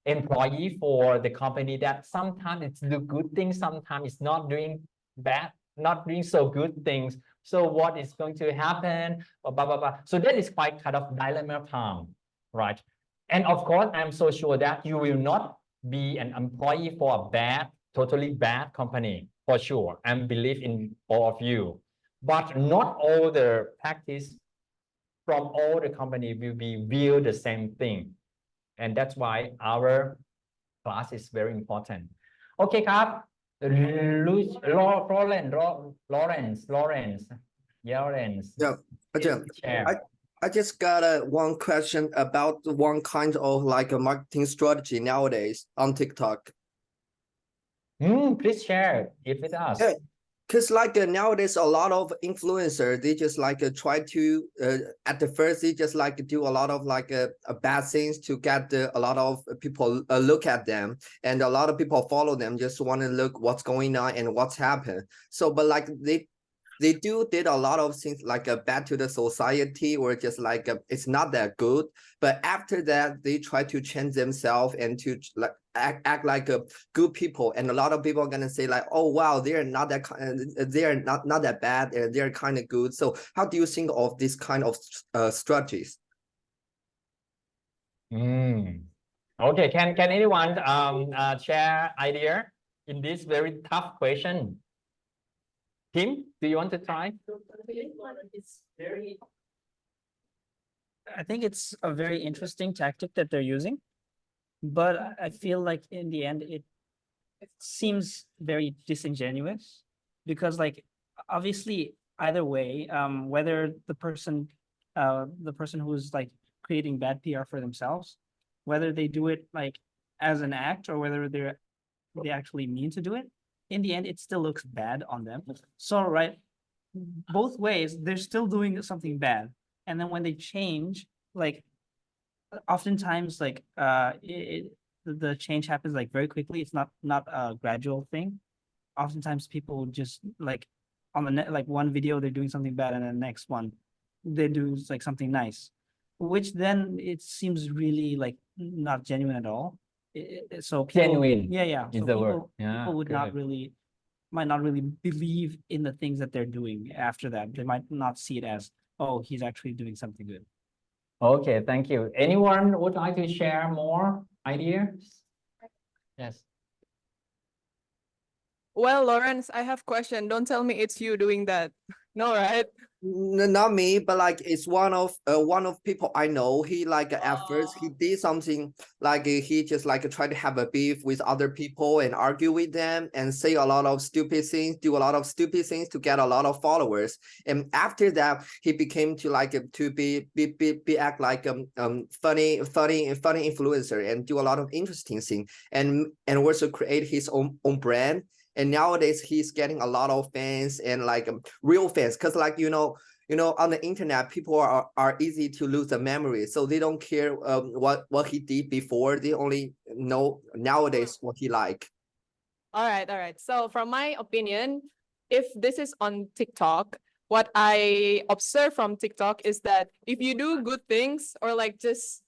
employee for the company that sometimes it's do good things, sometimes it's not doing bad, not doing so good things. So what is going to happen? Blah, blah, blah. So that is quite kind of dilemma time, right? And of course, I'm so sure that you will not be an employee for a totally bad company, for sure. I believe in all of you. But not all the practice from all the company will be viewed the same thing. And that's why our class is very important. Okay, ครับ Lawrence. Yeah, Share. I just got one question about one kind of like a marketing strategy nowadays on TikTok. Please share it with us. Yeah. Because like nowadays, a lot of influencers, they just like try to, at the first, they just like do a lot of like bad things to get a lot of people look at them. And a lot of people follow them, just want to look what's going on and what's happened. So, but like they did a lot of things like bad to the society or just like it's not that good. But after that, they try to change themselves and to like act like good people. And a lot of people are gonna say like, oh wow, they're not that they're not that bad. They're kind of good. So how do you think of this kind of strategies? Okay, can anyone share idea in this very tough question? Tim, do you want to try? I think it's a very interesting tactic that they're using, but I feel like in the end it seems very disingenuous because like obviously either way, whether the person who's like creating bad PR for themselves, whether they do it like as an act or whether they actually mean to do it, in the end it still looks bad on them. So right, both ways they're still doing something bad. And then when they change, like oftentimes like the change happens like very quickly. It's not a gradual thing. Oftentimes people just like on the net, like one video they're doing something bad and then the next one they do like something nice, which then it seems really like not genuine at all. So people, Genuine yeah. is So the word. people, Yeah, people would not really, might not really believe in the things that they're doing after that. They might not see it as, oh, he's actually doing something good. Okay, thank you. Anyone would like to share more ideas? Yes. Well, Lawrence, I have question. Don't tell me it's you doing that. No, right? Not me, but like it's one of people I know. He like at first he did something like he just like try to have a beef with other people and argue with them and say a lot of stupid things, do a lot of stupid things to get a lot of followers. And after that, he became to like to be act like funny influencer and do a lot of interesting things and also create his own brand. And nowadays he's getting a lot of fans and like real fans, because like you know on the internet people are easy to lose the memory, so they don't care what he did before, they only know nowadays what he like. All right. So from my opinion, if this is on TikTok, what I observe from TikTok is that if you do good things or like just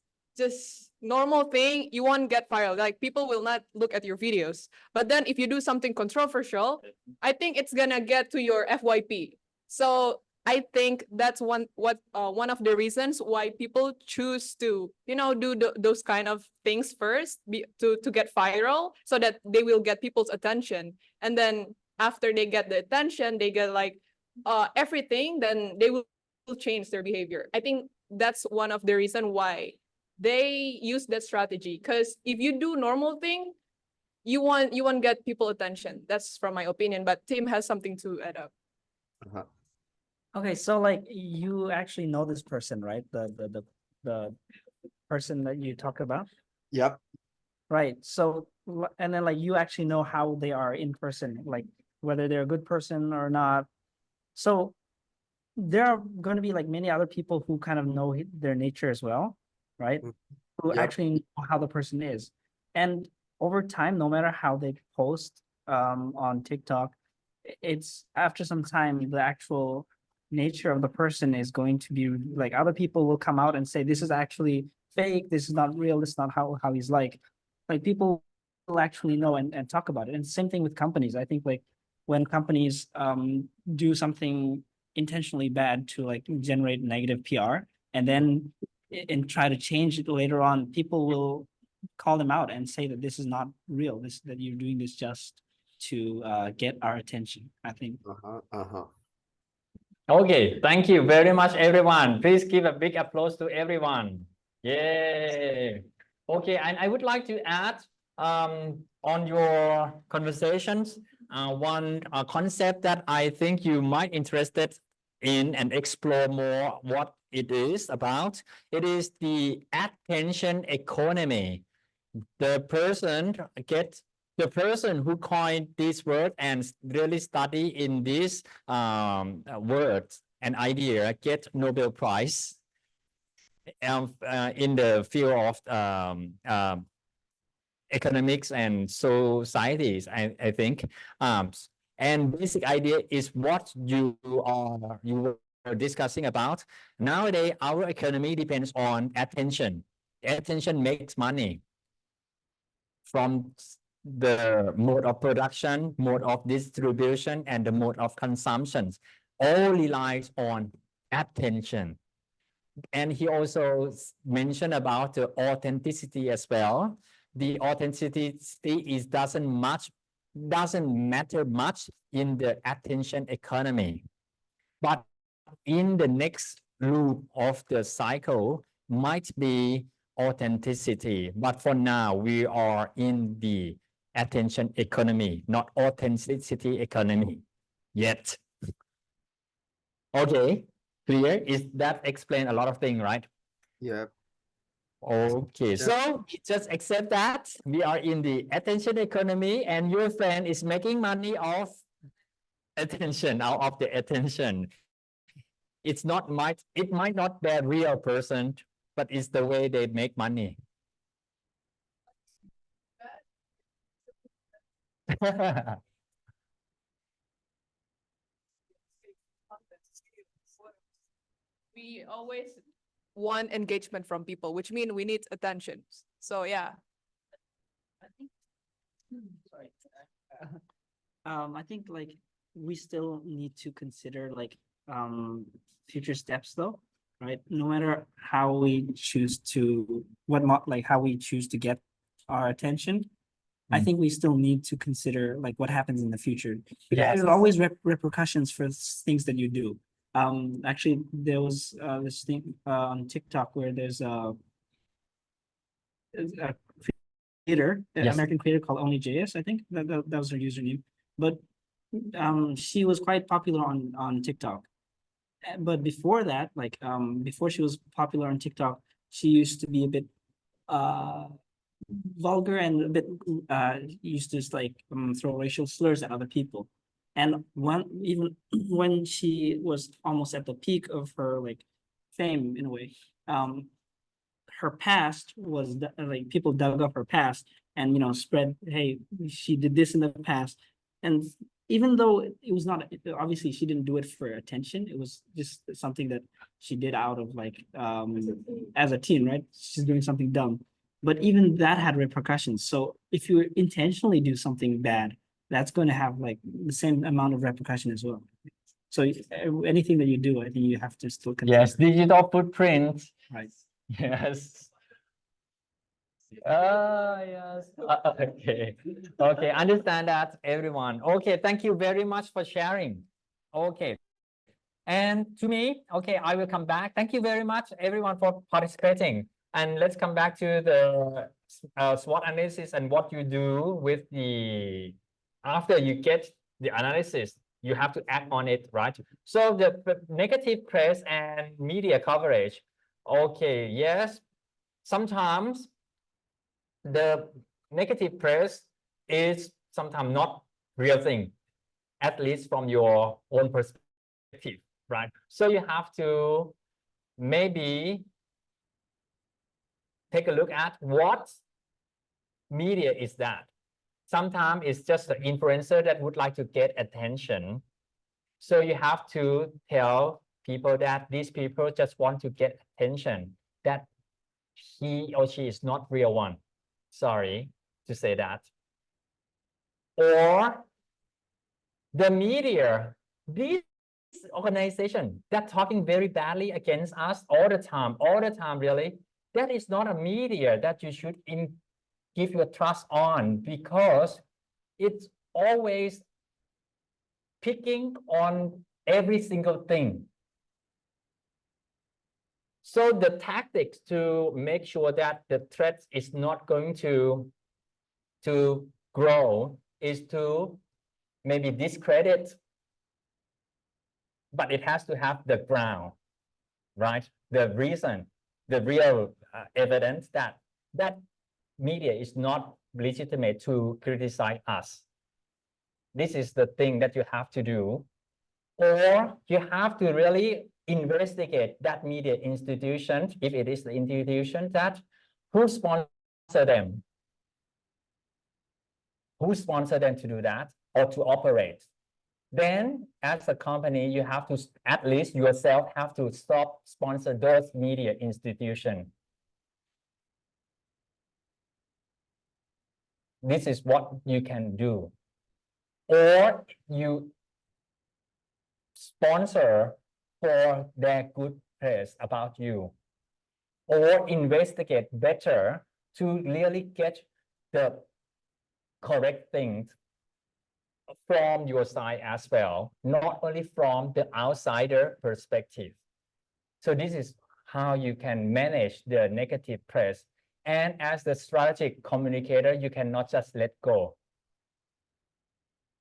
normal thing, you won't get viral. Like people will not look at your videos. But then if you do something controversial, I think it's gonna get to your FYP. So I think that's one of the reasons why people choose to, do those kind of things first to get viral, so that they will get people's attention. And then after they get the attention, they get like everything, then they will change their behavior. I think that's one of the reason why they use that strategy. Because if you do normal thing, you won't get people attention. That's from my opinion. But Tim has something to add up. Okay, so like you actually know this person, right? The person that you talk about. Yep. Right. So and then like you actually know how they are in person, like whether they're a good person or not. So there are going to be like many other people who kind of know their nature as well, right? Who Yep. actually know how the person is. And over time, no matter how they post on TikTok, it's after some time, the actual nature of the person is going to be like, other people will come out and say, this is actually fake, this is not real, this is not how he's like people will actually know and talk about it. And same thing with companies. I think like when companies do something intentionally bad to like generate negative PR and then and try to change it later on, people will call them out and say that this is not real, that you're doing this just to get our attention, I think. Okay, thank you very much, everyone. Please give a big applause to everyone. Yay. Okay, and I would like to add on your conversations, one concept that I think you might interested in and explore more what it is about. It is the attention economy. The person who coined this word and really study in this word and idea get Nobel Prize in the field of economics and societies, I think. And basic idea is what you were discussing about. Nowadays, our economy depends on attention. Attention makes money. From the mode of production, mode of distribution, and the mode of consumption, all relies on attention. And he also mentioned about the authenticity as well. The authenticity doesn't matter much in the attention economy, but in the next loop of the cycle might be authenticity. But for now, we are in the attention economy, not authenticity economy yet. Okay, clear? Is that explain a lot of things, right? Yeah. Okay, so just accept that we are in the attention economy and your friend is making money off attention, out of the attention. It might not be a real person, but it's the way they make money. We always want engagement from people, which means we need attention. So yeah. Sorry. I think like we still need to consider like future steps though, right? No matter how we choose to how we choose to get our attention, I think we still need to consider like what happens in the future. Because Yes. there's always repercussions for things that you do. Actually, there was this thing on TikTok where there's a creator, an Yes. American creator called OnlyJS, I think that was her username. But she was quite popular on TikTok. But before that, like before she was popular on TikTok, she used to be a bit vulgar and a bit used to just like throw racial slurs at other people. And even when she was almost at the peak of her like fame in a way, her past was like people dug up her past and spread, hey, she did this in the past. And even though it was not, obviously she didn't do it for attention, it was just something that she did out of like as a teen, right? She's doing something dumb. But even that had repercussions. So if you intentionally do something bad, that's going to have like the same amount of repercussion as well. So anything that you do, I think you have to still consider. Yes, digital footprint. Right. Yes. Yes. Okay. Okay, understand that, everyone. Okay, thank you very much for sharing. Okay. And to me, okay, I will come back. Thank you very much, everyone, for participating. And let's come back to the SWOT analysis and what you do with the, after you get the analysis, you have to act on it, right? So the negative press and media coverage. Okay, yes, sometimes the negative press is sometimes not real thing, at least from your own perspective, right? So you have to maybe take a look at what media is that. Sometimes it's just an influencer that would like to get attention. So you have to tell people that these people just want to get attention, that he or she is not real one. Sorry to say that. Or the media, these organization that talking very badly against us all the time, really, that is not a media that you should give your trust on, because it's always picking on every single thing. So the tactics to make sure that the threat is not going to grow is to maybe discredit, but it has to have the ground, right? The reason, the real evidence that media is not legitimate to criticize us. This is the thing that you have to do. Or you have to really investigate that media institution, if it is the institution, that who sponsor them? Who sponsor them to do that or to operate? Then as a company, you have to, at least yourself, have to stop sponsor those media institutions. This is what you can do. Or you sponsor for their good press about you, or investigate better to really get the correct things from your side as well, not only from the outsider perspective. So this is how you can manage the negative press. And as the strategic communicator, you cannot just let go.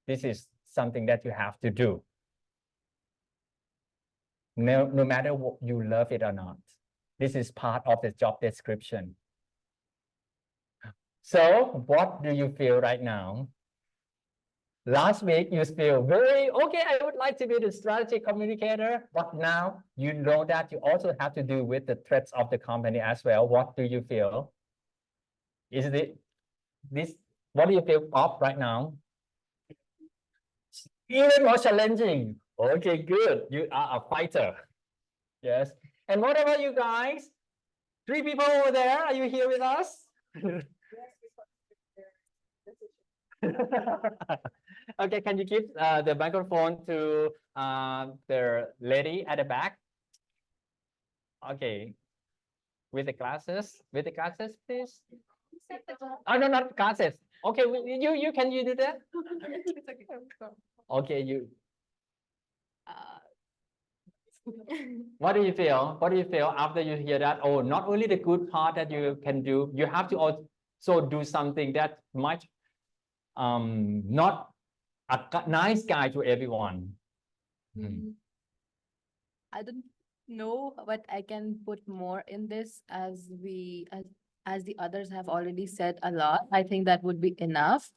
This is something that you have to do. No matter what, you love it or not. This is part of the job description. So what do you feel right now? Last week, you feel very, okay, I would like to be the strategy communicator, but now you know that you also have to do with the threats of the company as well. What do you feel? Is it this, what do you feel of right now? Even more challenging. Okay, good. You are a fighter. Yes. And what about you guys? 3 people over there, are you here with us? Okay, can you give the microphone to the lady at the back? Okay, with the glasses, please. Oh no, not glasses. Okay, you can you do that? Okay, you. What do you feel? What do you feel after you hear that? Oh, not only the good part that you can do, you have to also do something that might not a nice guy to everyone. I don't know what I can put more in this as the others have already said a lot. I think that would be enough.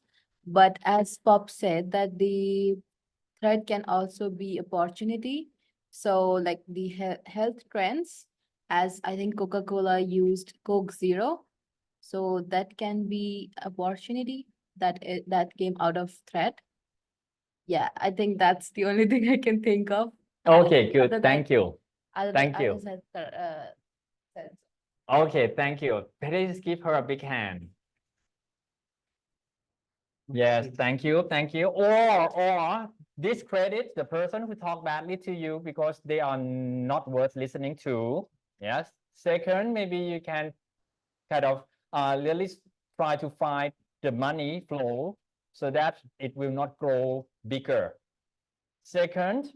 But as Pop said, that the threat can also be opportunity. So like the health trends, as I think Coca-Cola used Coke Zero. So that can be opportunity that came out of threat. Yeah, I think that's the only thing I can think of. Okay, good. Other Thank you. Thank you. others had, said. Okay, thank you. Please give her a big hand. Yes, thank you, thank you. Or discredit the person who talked badly to you because they are not worth listening to. Yes. Second, maybe you can kind of really try to find the money flow so that it will not grow bigger. Second,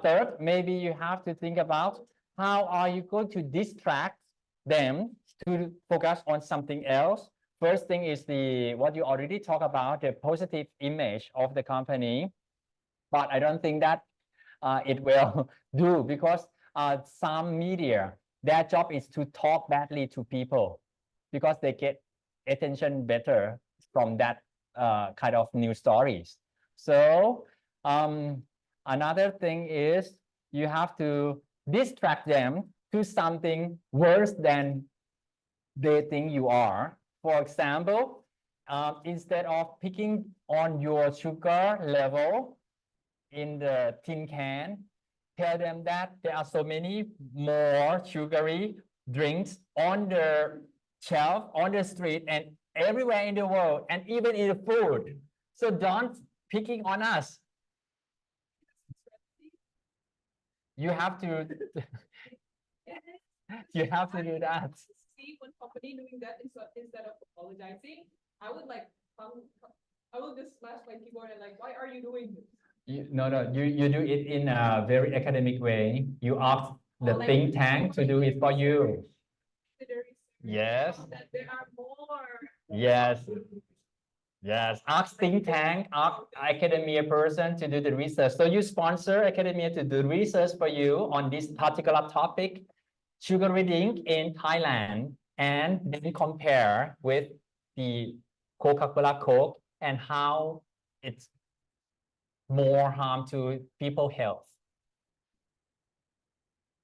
third, maybe you have to think about how are you going to distract them to focus on something else. First thing is what you already talked about, the positive image of the company. But I don't think that it will do because some media, their job is to talk badly to people because they get attention better from that kind of news stories. So another thing is you have to distract them to something worse than they think you are. For example, instead of picking on your sugar level in the tin can, tell them that there are so many more sugary drinks on the shelf, on the street, and everywhere in the world, and even in the food. So don't picking on us. You have to you have to do that. See one company doing that instead of apologizing, I would like I will just smash my keyboard and like, why are you doing this? No, you do it in a very academic way. You ask the think tank to do it for you. Yes. That there are more. Yes. Yes. Ask think tank, ask academia person to do the research. So you sponsor academia to do research for you on this particular topic, sugar reading in Thailand, and then compare with the Coca-Cola Coke and how it's more harm to people's health.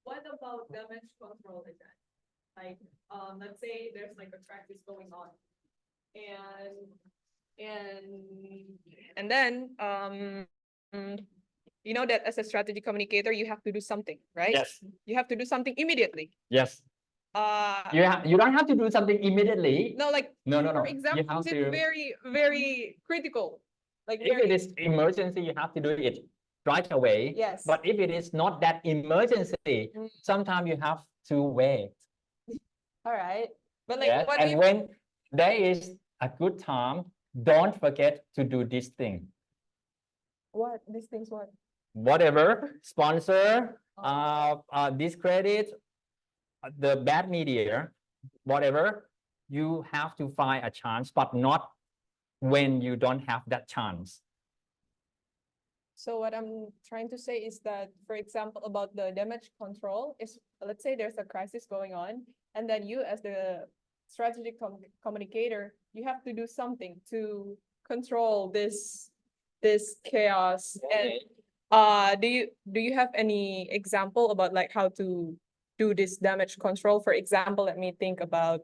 What about damage control again? Like, let's say there's like a crisis going on, and then you know that as a strategy communicator, you have to do something, right? Yes. You have to do something immediately. Yes. You don't have to do something immediately. No, like No. for example, You have it's to, very critical. Like if it is emergency, you have to do it right away. Yes. But if it is not that emergency, sometimes you have to wait. All right. But like, Yes. what And if when there is a good time, don't forget to do this thing. what these things what? Whatever, sponsor, discredit the bad media, whatever, you have to find a chance, but not when you don't have that chance. So what I'm trying to say is that, for example, about the damage control is, let's say there's a crisis going on, and then you as the strategic communicator, you have to do something to control this chaos. And do you have any example about like how to do this damage control? For example, let me think about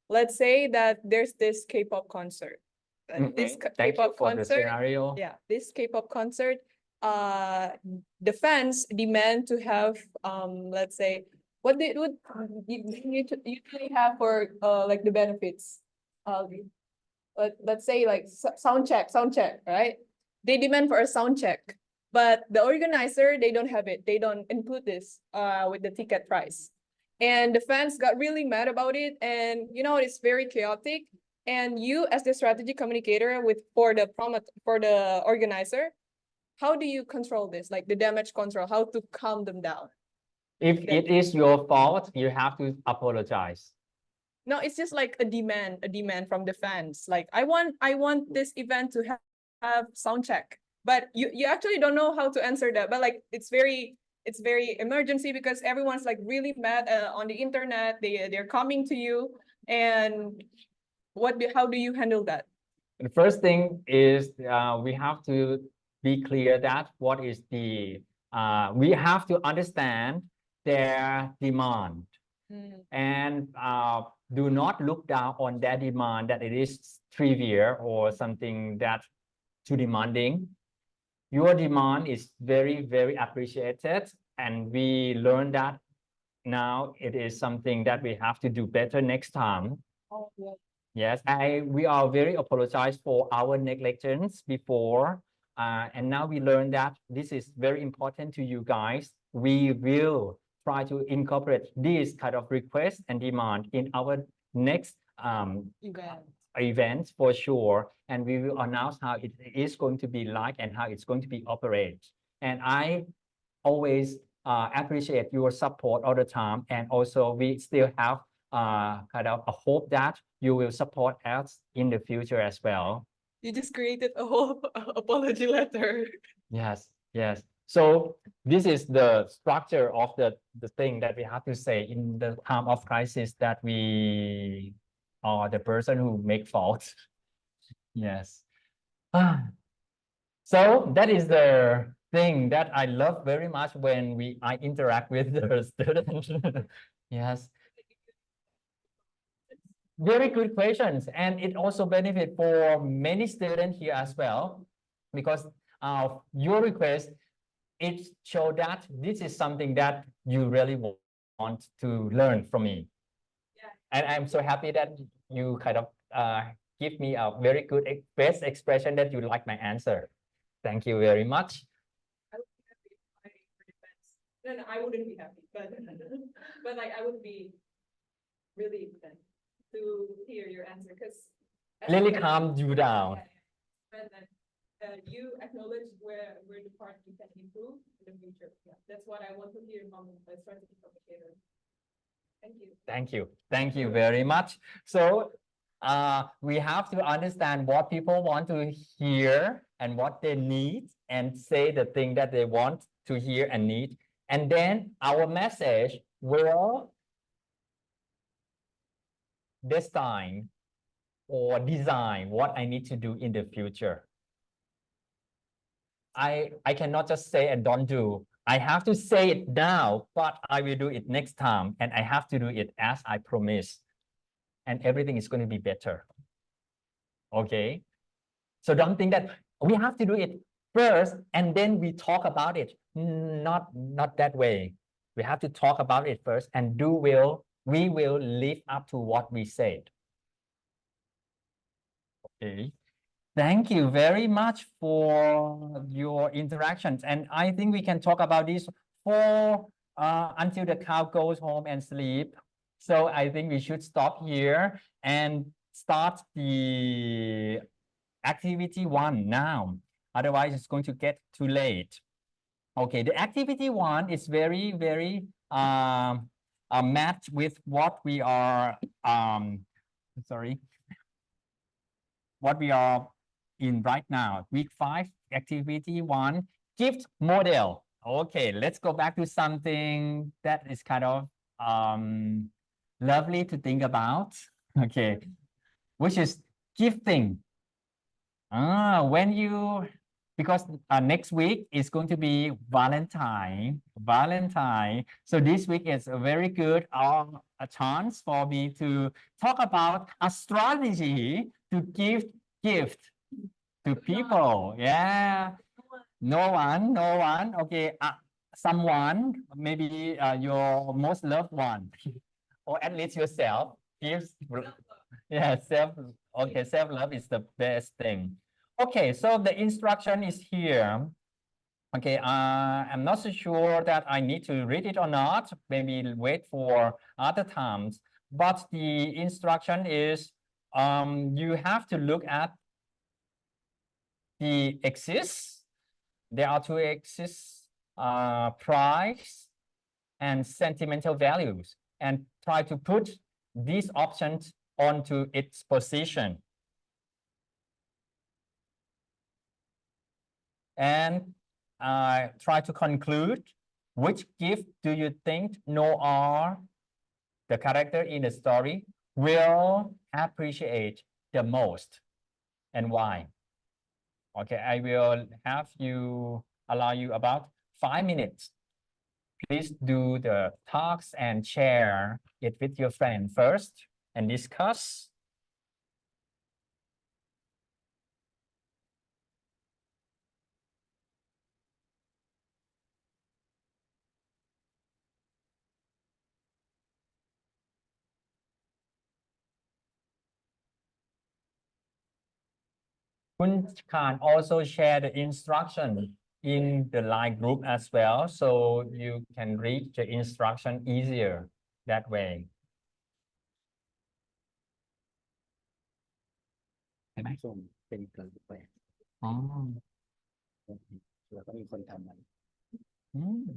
let's say that there's this K-pop concert. This Thank you K-pop for the concert, scenario. yeah, this K-pop concert, the fans demand to have let's say what they would usually have for like the benefits. Let's say like sound check, right? They demand for a sound check, but the organizer, they don't have it. They don't include this with the ticket price. And the fans got really mad about it, and you know, it's very chaotic. And you as the strategy communicator for the organizer, how do you control this? Like the damage control, how to calm them down? If Then- it is your fault, you have to apologize. No, it's just like a demand from the fans. Like I want this event to have sound check, but you actually don't know how to answer that. But like it's very emergency because everyone's like really mad on the internet. They're coming to you, and how do you handle that? The first thing is we have to be clear that what is the we have to understand their demand and do not look down on their demand that it is trivial or something that too demanding. Your demand is very, very appreciated, and we learn that now it is something that we have to do better next time. Oh, yeah. Yes, we are very apologize for our negligence before, and now we learn that this is very important to you guys. We will try to incorporate this kind of request and demand in our next events for sure, and we will announce how it is going to be like and how it's going to be operate. And I always appreciate your support all the time, and also we still have kind of a hope that you will support us in the future as well. You just created a whole apology letter. Yes, yes. So this is the structure of the thing that we have to say in the time of crisis, that we are the person who make faults. Yes. So that is the thing that I love very much when I interact with the students. Yes. Very good questions, and it also benefit for many students here as well, because your request, it show that this is something that you really want to learn from me. Yeah. And I'm so happy that you kind of give me a very good best expression that you like my answer. Thank you very much. I would be happy if I defense. No, I wouldn't be happy, but like I would be really to hear your answer, because Really calm you down. And you acknowledge where the part you can improve in the future. Yeah, that's what I want to hear from a strategy communicator. Thank you. Thank you. Thank you very much. So we have to understand what people want to hear and what they need, and say the thing that they want to hear and need. And then our message will design what I need to do in the future. I cannot just say and don't do. I have to say it now, but I will do it next time, and I have to do it as I promised, and everything is going to be better. Okay, so don't think that we have to do it first and then we talk about it. Not that way. We have to talk about it first, and we will live up to what we said. Okay. Thank you very much for your interactions. And I think we can talk about this for until the cow goes home and sleep. So I think we should stop here and start the activity 1 now. Otherwise, it's going to get too late. Okay, the activity 1 is very, very matched with what we are, what we are in right now. Week 5, activity 1, gift model. Okay, let's go back to something that is kind of lovely to think about. Okay, which is gifting. Because next week is going to be Valentine. So this week is a very good a chance for me to talk about a strategy to give gift to people. Yeah, no one. Okay, someone, maybe your most loved one, or at least yourself. Gives, yeah, self-love is the best thing. Okay, so the instruction is here. Okay, I'm not so sure that I need to read it or not. Maybe wait for other times. But the instruction is you have to look at the exists there are two axes, price and sentimental values, and try to put these options onto its position. And try to conclude which gift do you think Noah, the character in the story, will appreciate the most and why? Okay, I will allow you about 5 minutes. Please do the talks and share it with your friend first and discuss. Kun can also share the instruction in the line group as well, so you can read the instruction easier that way. ให้ไหมส่งเป็นกลุ่มไป อ๋อ แล้วก็มีคนทำมัน อืม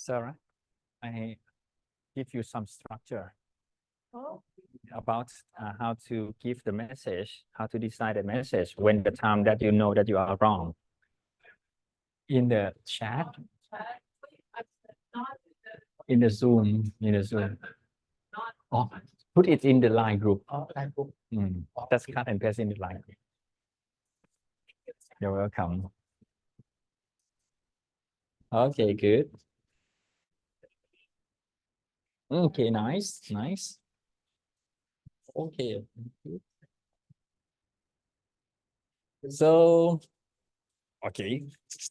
Sarah, I give you some structure about how to give the message, how to decide the message when the time that you know that you are wrong. In the chat, in the Zoom. Oh, put it in the line group. That's cut and paste in the line group. You're welcome. Okay, good. Okay, nice. Okay. So, okay,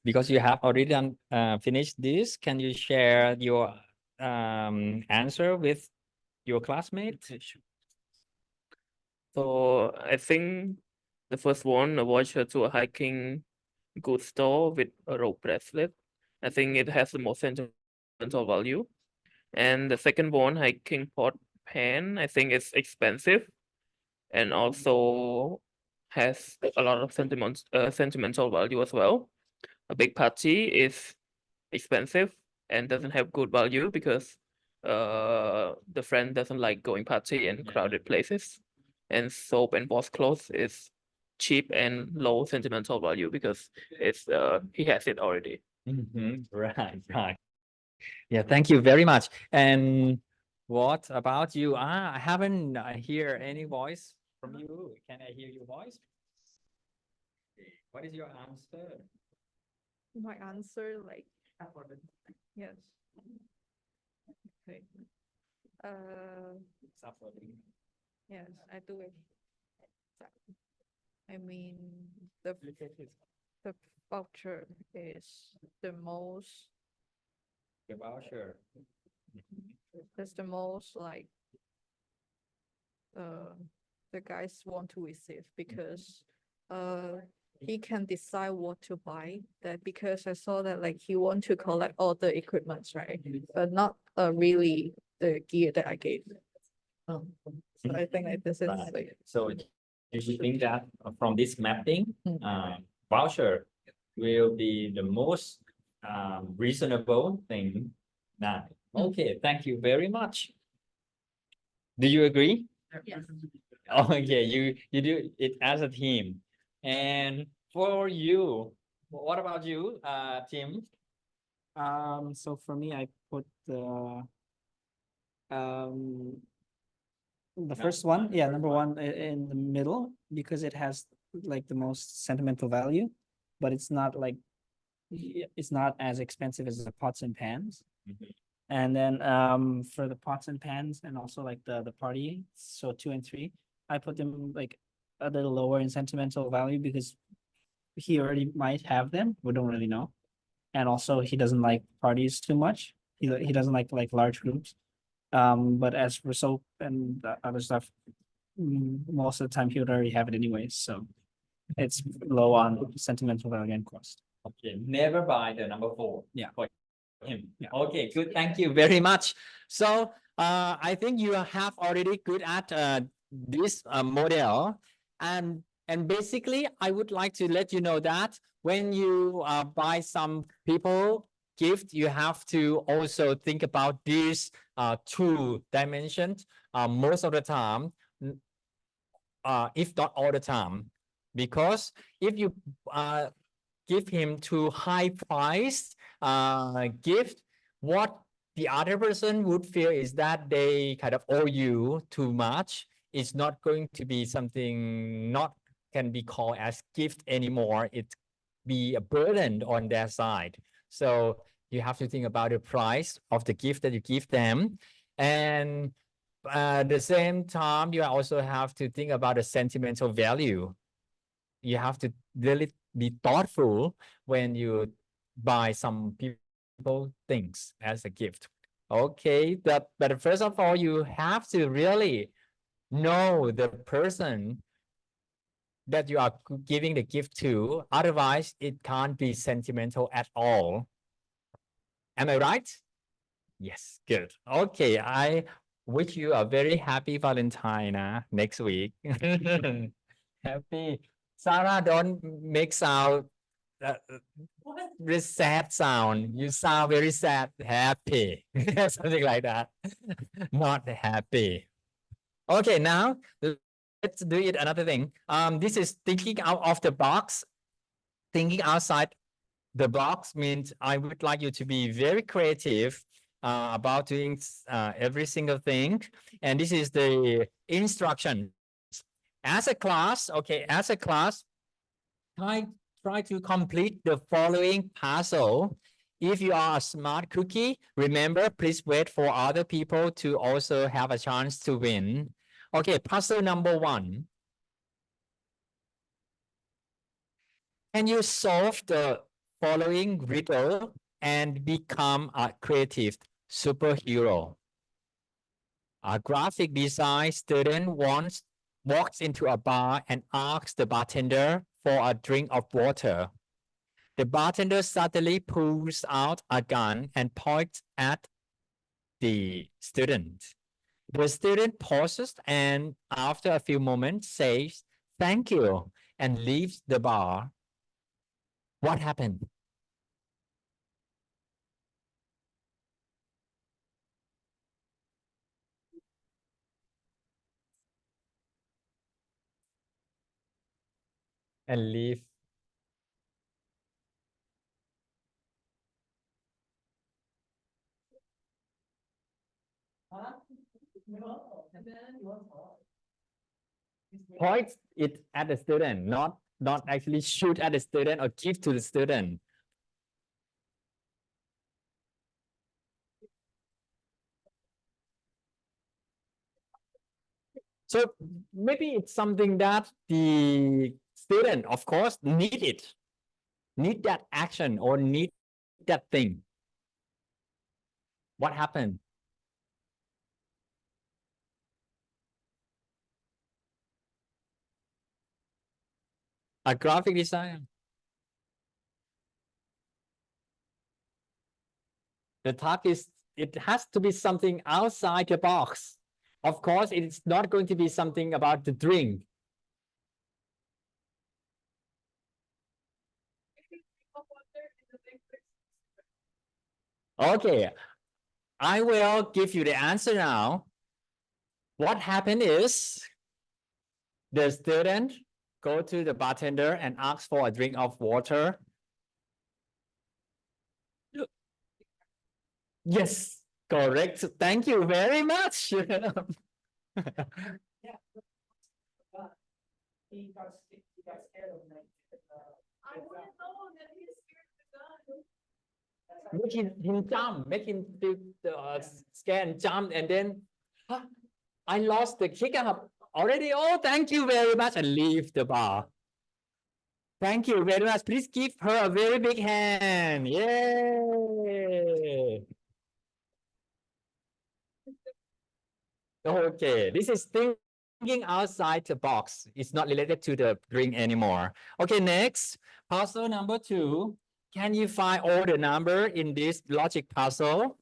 because you have already done finished this, can you share your answer with your classmates? So I think the first one, a voucher to a hiking goods store with a rope bracelet. I think it has the most sentimental value. And the second one, hiking pot pen, I think it's expensive and also has a lot of sentimental value as well. A big party is expensive and doesn't have good value because the friend doesn't like going party in crowded places, and soap and wash clothes is cheap and low sentimental value because it's he has it already. Right, right. Yeah, thank you very much. And what about you? I haven't hear any voice from you. Can I hear your voice? What is your answer? My answer, like, yes. Okay. Suffering. Yes, I do it. I mean, the voucher is the most, The voucher. that's the most like the guys want to receive because he can decide what to buy, that because I saw that like he want to collect all the equipments, right? But not really the gear that I gave. So I think like this is Right. like So do you think that from this mapping, Mm. voucher will be the most reasonable thing now? Okay, thank you very much. Do you agree? Yes. Okay, you do it as a team. And for you, what about you, Tim? So for me, I put the first one, yeah, number one in the middle because it has like the most sentimental value, but it's not like it's not as expensive as the pots and pans. And then for the pots and pans and also like the party, so 2 and 3, I put them like a little lower in sentimental value because he already might have them. We don't really know. And also he doesn't like parties too much. He doesn't like large groups. But as for soap and the other stuff, most of the time he would already have it anyways. So it's low on sentimental value and cost. Okay, never buy the number 4. Yeah. For him. Yeah. Okay, good. Thank you very much. So I think you have already good at this model, and basically I would like to let you know that when you buy some people gift, you have to also think about these 2 dimensions most of the time, if not all the time, because if you give him too high price gift, what the other person would feel is that they kind of owe you too much. It's not going to be something not can be called as gift anymore. It be a burden on their side. So you have to think about the price of the gift that you give them. And at the same time, you also have to think about the sentimental value. You have to really be thoughtful when you buy some people things as a gift. Okay, but first of all, you have to really know the person that you are giving the gift to. Otherwise, it can't be sentimental at all. Am I right? Yes, good. Okay, I wish you a very happy Valentine next week. Happy. Sarah, don't make sound very sad sound. You sound very sad. Happy. Something like that. Not happy. Okay, now let's do it another thing. This is thinking out of the box. Thinking outside the box means I would like you to be very creative about doing every single thing. And this is the instructions. As a class, okay, as a class, try to complete the following puzzle. If you are a smart cookie, remember, please wait for other people to also have a chance to win. Okay, puzzle number 1. Can you solve the following riddle and become a creative superhero? A graphic design student walks into a bar and asks the bartender for a drink of water. The bartender suddenly pulls out a gun and points at the student. The student pauses and after a few moments says, "Thank you," and leaves the bar. What happened? and leave. Point it at the student, not actually shoot at the student or give to the student. So maybe it's something that the student, of course, need that action or need that thing. What happened? A graphic designer. The task is, it has to be something outside the box. Of course, it's not going to be something about the drink. Okay, I will give you the answer now. What happened is the student go to the bartender and ask for a drink of water. Yes, correct. Thank you very much. Make him jump, make him scan, jump, and then huh, I lost the kick up already. Oh, thank you very much, and leave the bar. Thank you very much. Please give her a very big hand. Yay! Okay, this is thinking outside the box. It's not related to the drink anymore. Okay, next, puzzle number 2. Can you find all the number in this logic puzzle?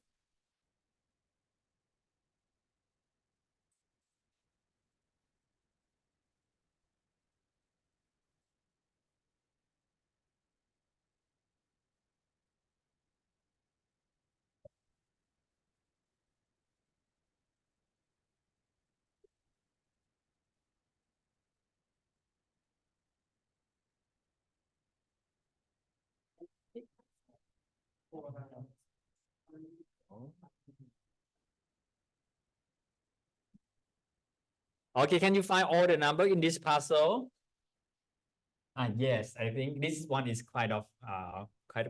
Okay, can you find all the number in this puzzle? Yes, I think this one is kind of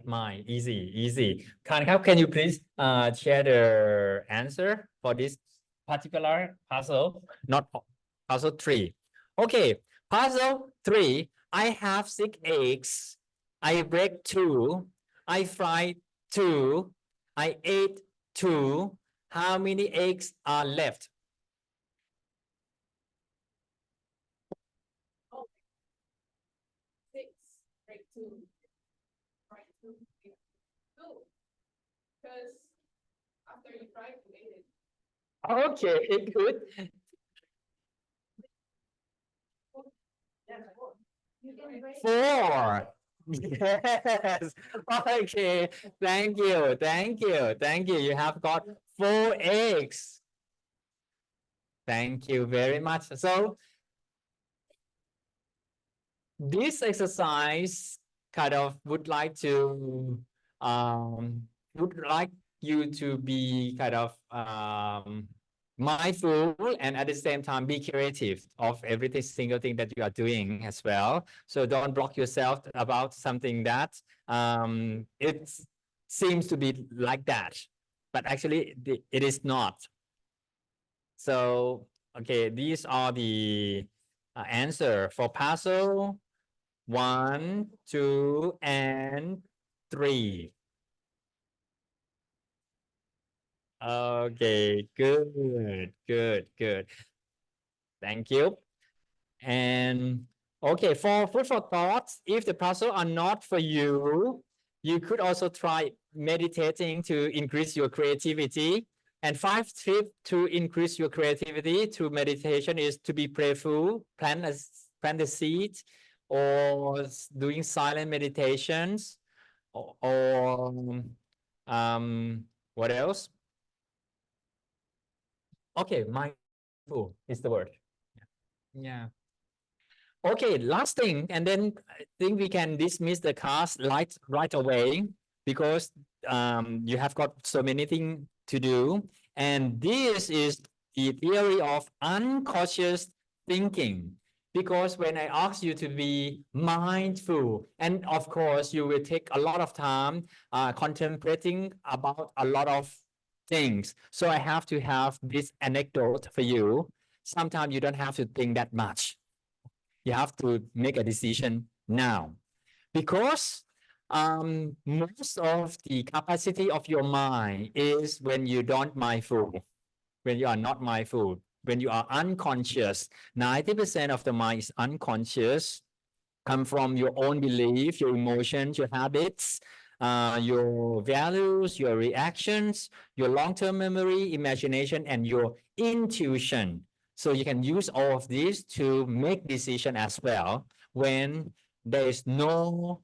mine. Easy. Can you please share the answer for this particular puzzle? Not puzzle 3. Okay, puzzle 3. I have 6 eggs. I break 2. I fry 2. I ate 2. How many eggs are left? Okay, good. 4. Yes. Okay. Thank you. You have got 4 eggs. Thank you very much. So this exercise kind of would like you to be kind of mindful and at the same time be creative of every single thing that you are doing as well. So don't block yourself about something that it seems to be like that, but actually it is not. So okay, these are the answer for puzzle 1, 2, and 3. Okay, good. Thank you. And okay, for food for thoughts, if the puzzle are not for you, you could also try meditating to increase your creativity. And 5 tips to increase your creativity through meditation is to be playful, plant the seed, or doing silent meditations, or what else? Okay, mindful is the word. Yeah. Okay, last thing, and then I think we can dismiss the class right away because you have got so many things to do. And this is the theory of unconscious thinking. Because when I ask you to be mindful, and of course, you will take a lot of time contemplating about a lot of things. So I have to have this anecdote for you. Sometimes you don't have to think that much. You have to make a decision now. Because most of the capacity of your mind is when you don't mindful, when you are not mindful, when you are unconscious. 90% of the mind is unconscious, come from your own belief, your emotions, your habits, your values, your reactions, your long-term memory, imagination, and your intuition. So you can use all of these to make decision as well when there is no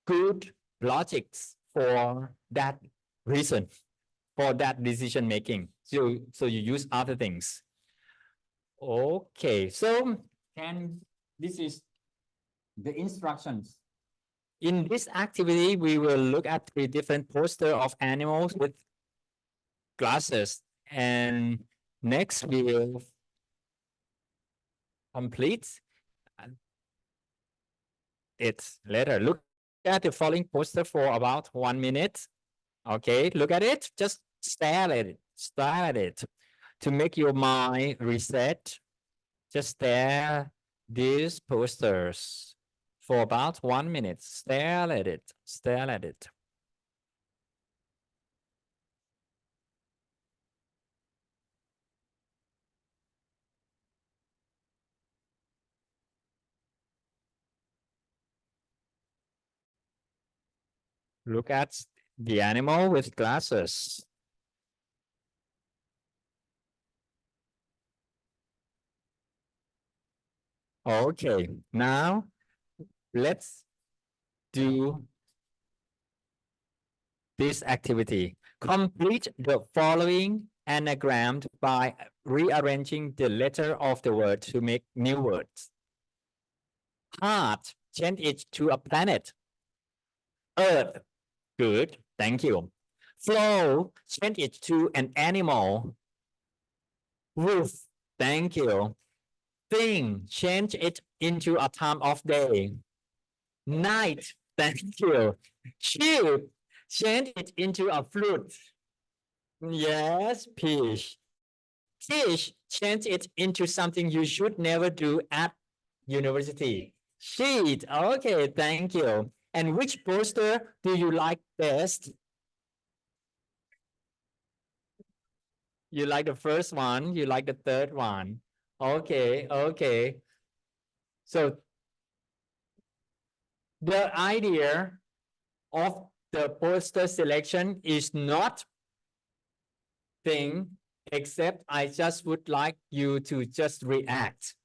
good logics for that reason, for that decision making. So you use other things. Okay, so this is the instructions. In this activity, we will look at 3 different posters of animals with glasses. And next, we will complete it later. Look at the following poster for about 1 minute. Okay, look at it. Just stare at it. Stare at it. To make your mind reset, just stare these posters for about 1 minute. Stare at it. Stare at it. Look at the animal with glasses. Okay, now let's do this activity. Complete the following anagram by rearranging the letter of the word to make new words. Heart, change it to a planet. Earth, good, thank you. Flow, change it to an animal. Roof, thank you. Thing, change it into a time of day. Night, thank you. Sheep, change it into a fruit. Yes, peach. Fish, change it into something you should never do at university. Sheet, okay, thank you. And which poster do you like best? You like the first one, you like the third one. Okay, okay. So the idea of the poster selection is not thing, except I just would like you to just react.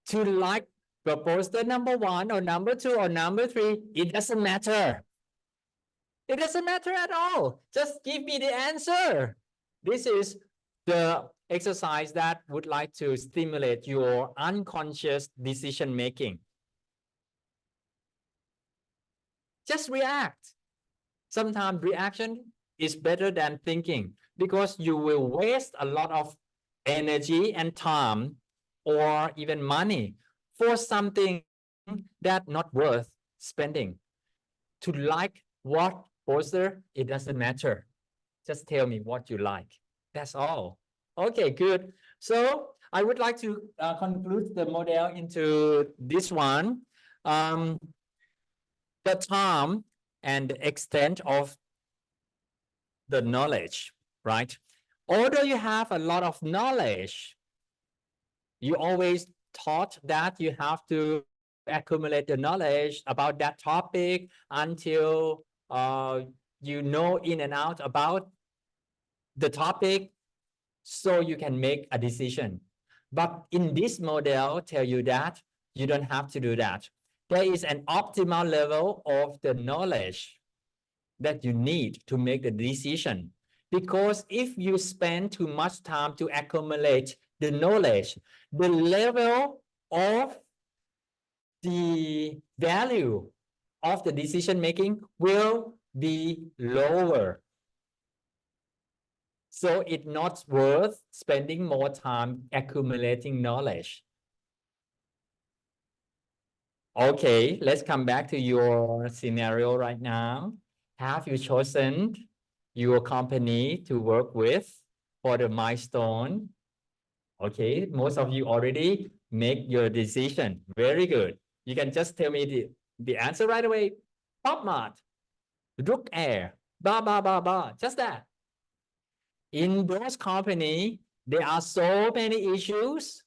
To like the poster number 1 or number 2 or number 3, it doesn't matter. It doesn't matter at all. Just give me the answer. This is the exercise that would like to stimulate your unconscious decision making. Just react. Sometimes reaction is better than thinking because you will waste a lot of energy and time or even money for something that not worth spending. To like what poster, it doesn't matter. Just tell me what you like. That's all. Okay, good. So I would like to conclude the model into this one. The time and the extent of the knowledge, right? Although you have a lot of knowledge, you always thought that you have to accumulate the knowledge about that topic until you know in and out about the topic so you can make a decision. But in this model, tell you that you don't have to do that. There is an optimal level of the knowledge that you need to make the decision. Because if you spend too much time to accumulate the knowledge, the level of the value of the decision making will be lower. So it's not worth spending more time accumulating knowledge. Okay, let's come back to your scenario right now. Have you chosen your company to work with for the milestone? Okay, most of you already make your decision. Very good. You can just tell me the answer right away. PopMart, Rook Air, blah, blah, blah, blah. Just that. In those companies, there are so many issues.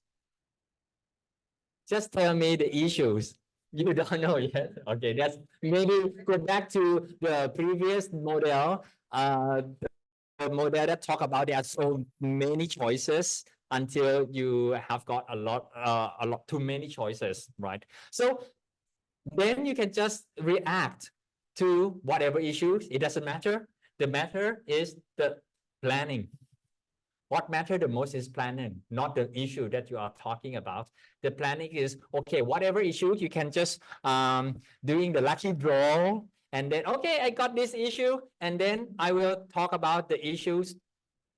Just tell me the issues. You don't know yet. Okay, that's maybe go back to the previous model. The model that talk about there are so many choices until you have got a lot too many choices, right? So then you can just react to whatever issues. It doesn't matter. The matter is the planning. What matters the most is planning, not the issue that you are talking about. The planning is, okay, whatever issue, you can just doing the lucky draw, and then, okay, I got this issue, and then I will talk about the issues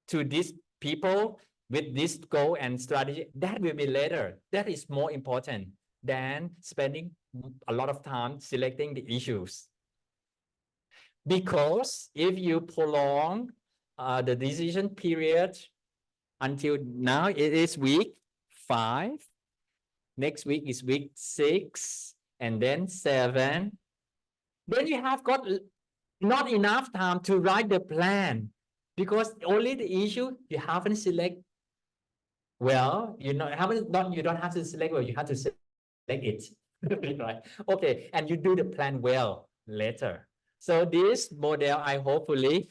to these people with this goal and strategy. That will be later. That is more important than spending a lot of time selecting the issues. Because if you prolong the decision period until now, it is week 5. Next week is week 6, and then 7. Then you have got not enough time to write the plan, because only the issue you haven't select well. You don't have to select well. You have to select it, right? Okay, and you do the plan well later. So this model, I hopefully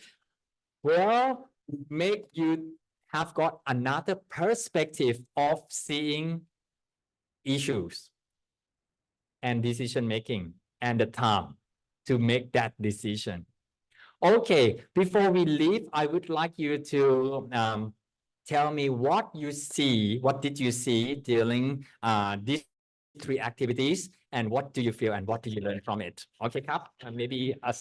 will make you have got another perspective of seeing issues and decision making and the time to make that decision. Okay, before we leave, I would like you to tell me what did you see during these 3 activities, and what do you feel and what do you learn from it? Okay, Kap, maybe a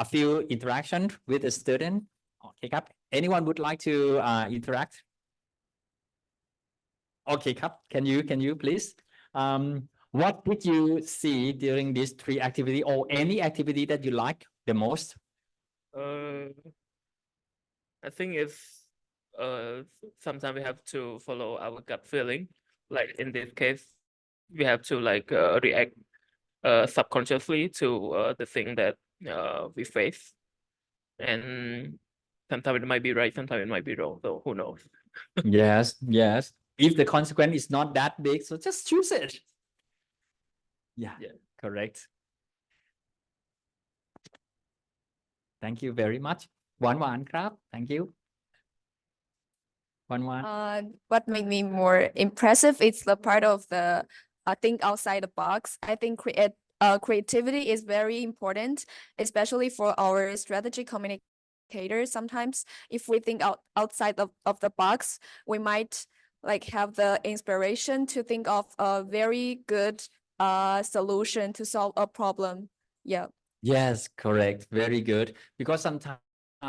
few interactions with the student. Okay, Kap, anyone would like to interact? Okay, Kap, can you please? What did you see during these 3 activities, or any activity that you like the most? I think it's sometimes we have to follow our gut feeling. Like in this case, we have to react subconsciously to the thing that we face, and sometimes it might be right, sometimes it might be wrong. So who knows? Yes. If the consequence is not that big, so just choose it. Yeah. Correct. Thank you very much. One crap. Thank you. One. What made me more impressive is the part of the think outside the box. I think creativity is very important, especially for our strategy communicators. Sometimes if we think outside of the box, we might have the inspiration to think of a very good solution to solve a problem. Yeah. Yes, correct. Very good. Because sometimes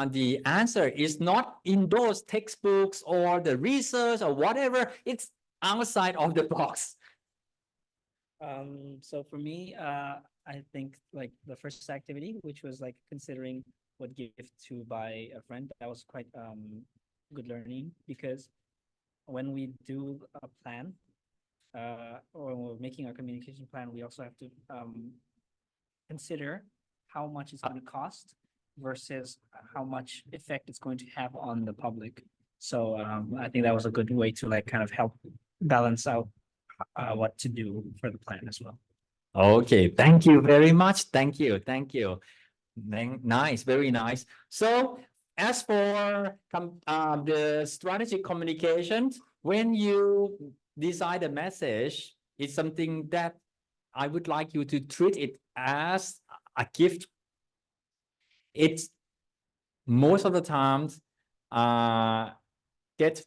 the answer is not in those textbooks or the research or whatever. It's outside of the box. So for me, I think the first activity, which was considering what gift to buy a friend, that was quite good learning, because when we do a plan, or we're making our communication plan, we also have to consider how much it's going to cost versus how much effect it's going to have on the public. So I think that was a good way to kind of help balance out what to do for the plan as well. Okay, thank you very much. Thank you. Nice, very nice. So as for the strategic communications, when you decide a message, it's something that I would like you to treat it as a gift. It's most of the times get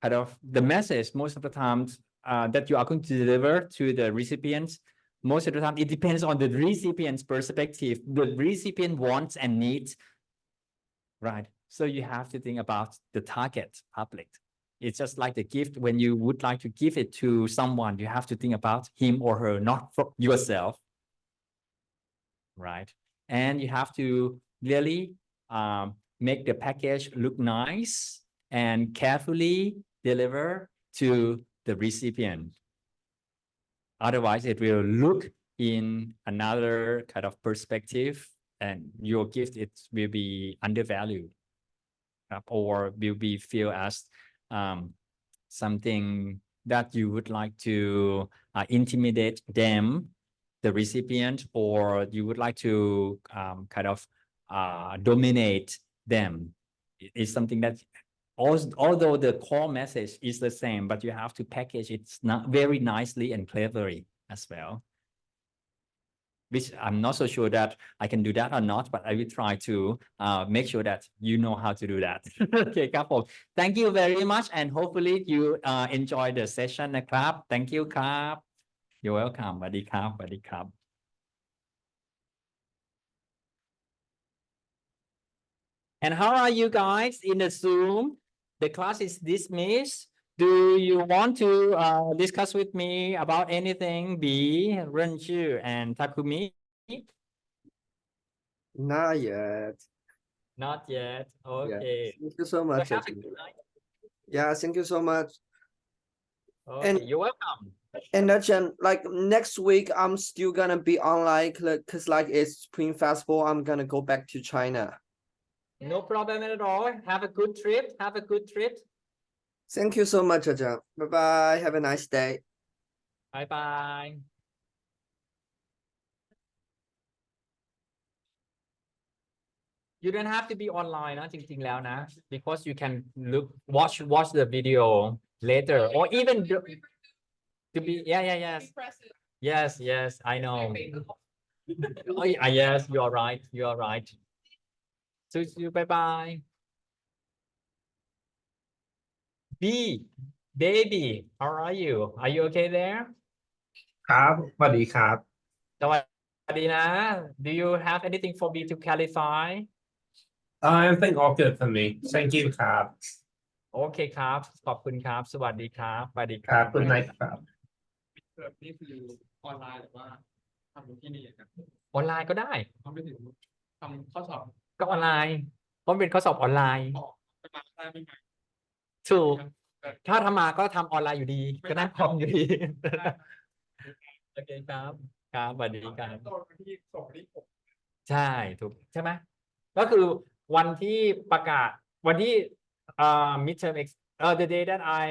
kind of the message most of the times that you are going to deliver to the recipients, most of the time it depends on the recipient's perspective, the recipient wants and needs, right? So you have to think about the target public. It's just like the gift. When you would like to give it to someone, you have to think about him or her, not for yourself, right? And you have to really make the package look nice and carefully deliver to the recipient. Otherwise, it will look in another kind of perspective, and your gift will be undervalued, or will be feel as something that you would like to intimidate them, the recipient, or you would like to kind of dominate them. It's something that, although the core message is the same, but you have to package it not very nicely and cleverly as well. Which I'm not so sure that I can do that or not, but I will try to make sure that you know how to do that. Okay, ครับผม Thank you very much, and hopefully you enjoy the session นะครับ Thank you ครับ You're welcome สวัสดีครับ สวัสดีครับ And how are you guys in the Zoom? The class is dismissed. Do you want to discuss with me about anything, B, Renju, and Takumi? Not yet. Not yet. Okay. Yeah. Thank you so much. So have a good night. Yeah, thank you so much. Okay, And you're welcome. And Chen, like next week, I'm still gonna be online because like it's Spring Festival. I'm gonna go back to China. No problem at all. Have a good trip. Have a good trip. Thank you so much, Ajahn. Bye bye. Have a nice day. Bye bye. You don't have to be online นะ จริงๆแล้วนะ because you can watch the video later, or even to be yes I know. Oh, yes, you are right. So you bye bye. B, baby, how are you? Are you okay there? ครับสวัสดีครับ สวัสดีนะ Do you have anything for me to clarify? I think all good for me thank you ครับ โอเคครับ ขอบคุณครับ สวัสดีครับ สวัสดีค ค รั รับ good night ครับ นี่คือออนไลน์หรือว่าทำที่นี่ครับ ออนไลน์ก็ได้ เขาไม่ถึงทำข้อสอบ ก็ออนไลน์เพราะมันเป็นข้อสอบออนไลน์ จะมาได้ไม่ไหม ถูก ถ้าทำมาก็ทำออนไลน์อยู่ดี ก็นั่งคอมอยู่ดี โอเคครับ ครับสวัสดีครับ ตอนที่สอบที่ผม ใช่ถูกใช่ไหมก็คือวันที่ประกาศวันที่midterm the day that I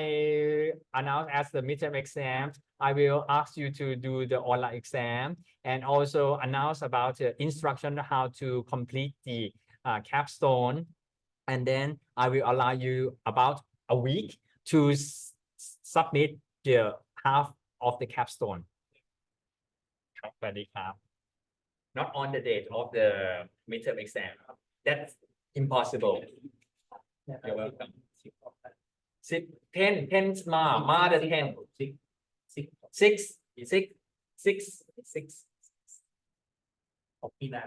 announce as the midterm exam, I will ask you to do the online exam and also announce about the instruction how to complete the capstone, and then I will allow you about a week to submit the half of the capstone. ครับสวัสดีครับ Not on the date of the midterm exam. That's impossible. You're welcome. 10 มาthe 10. 6. ขอบคุณนะ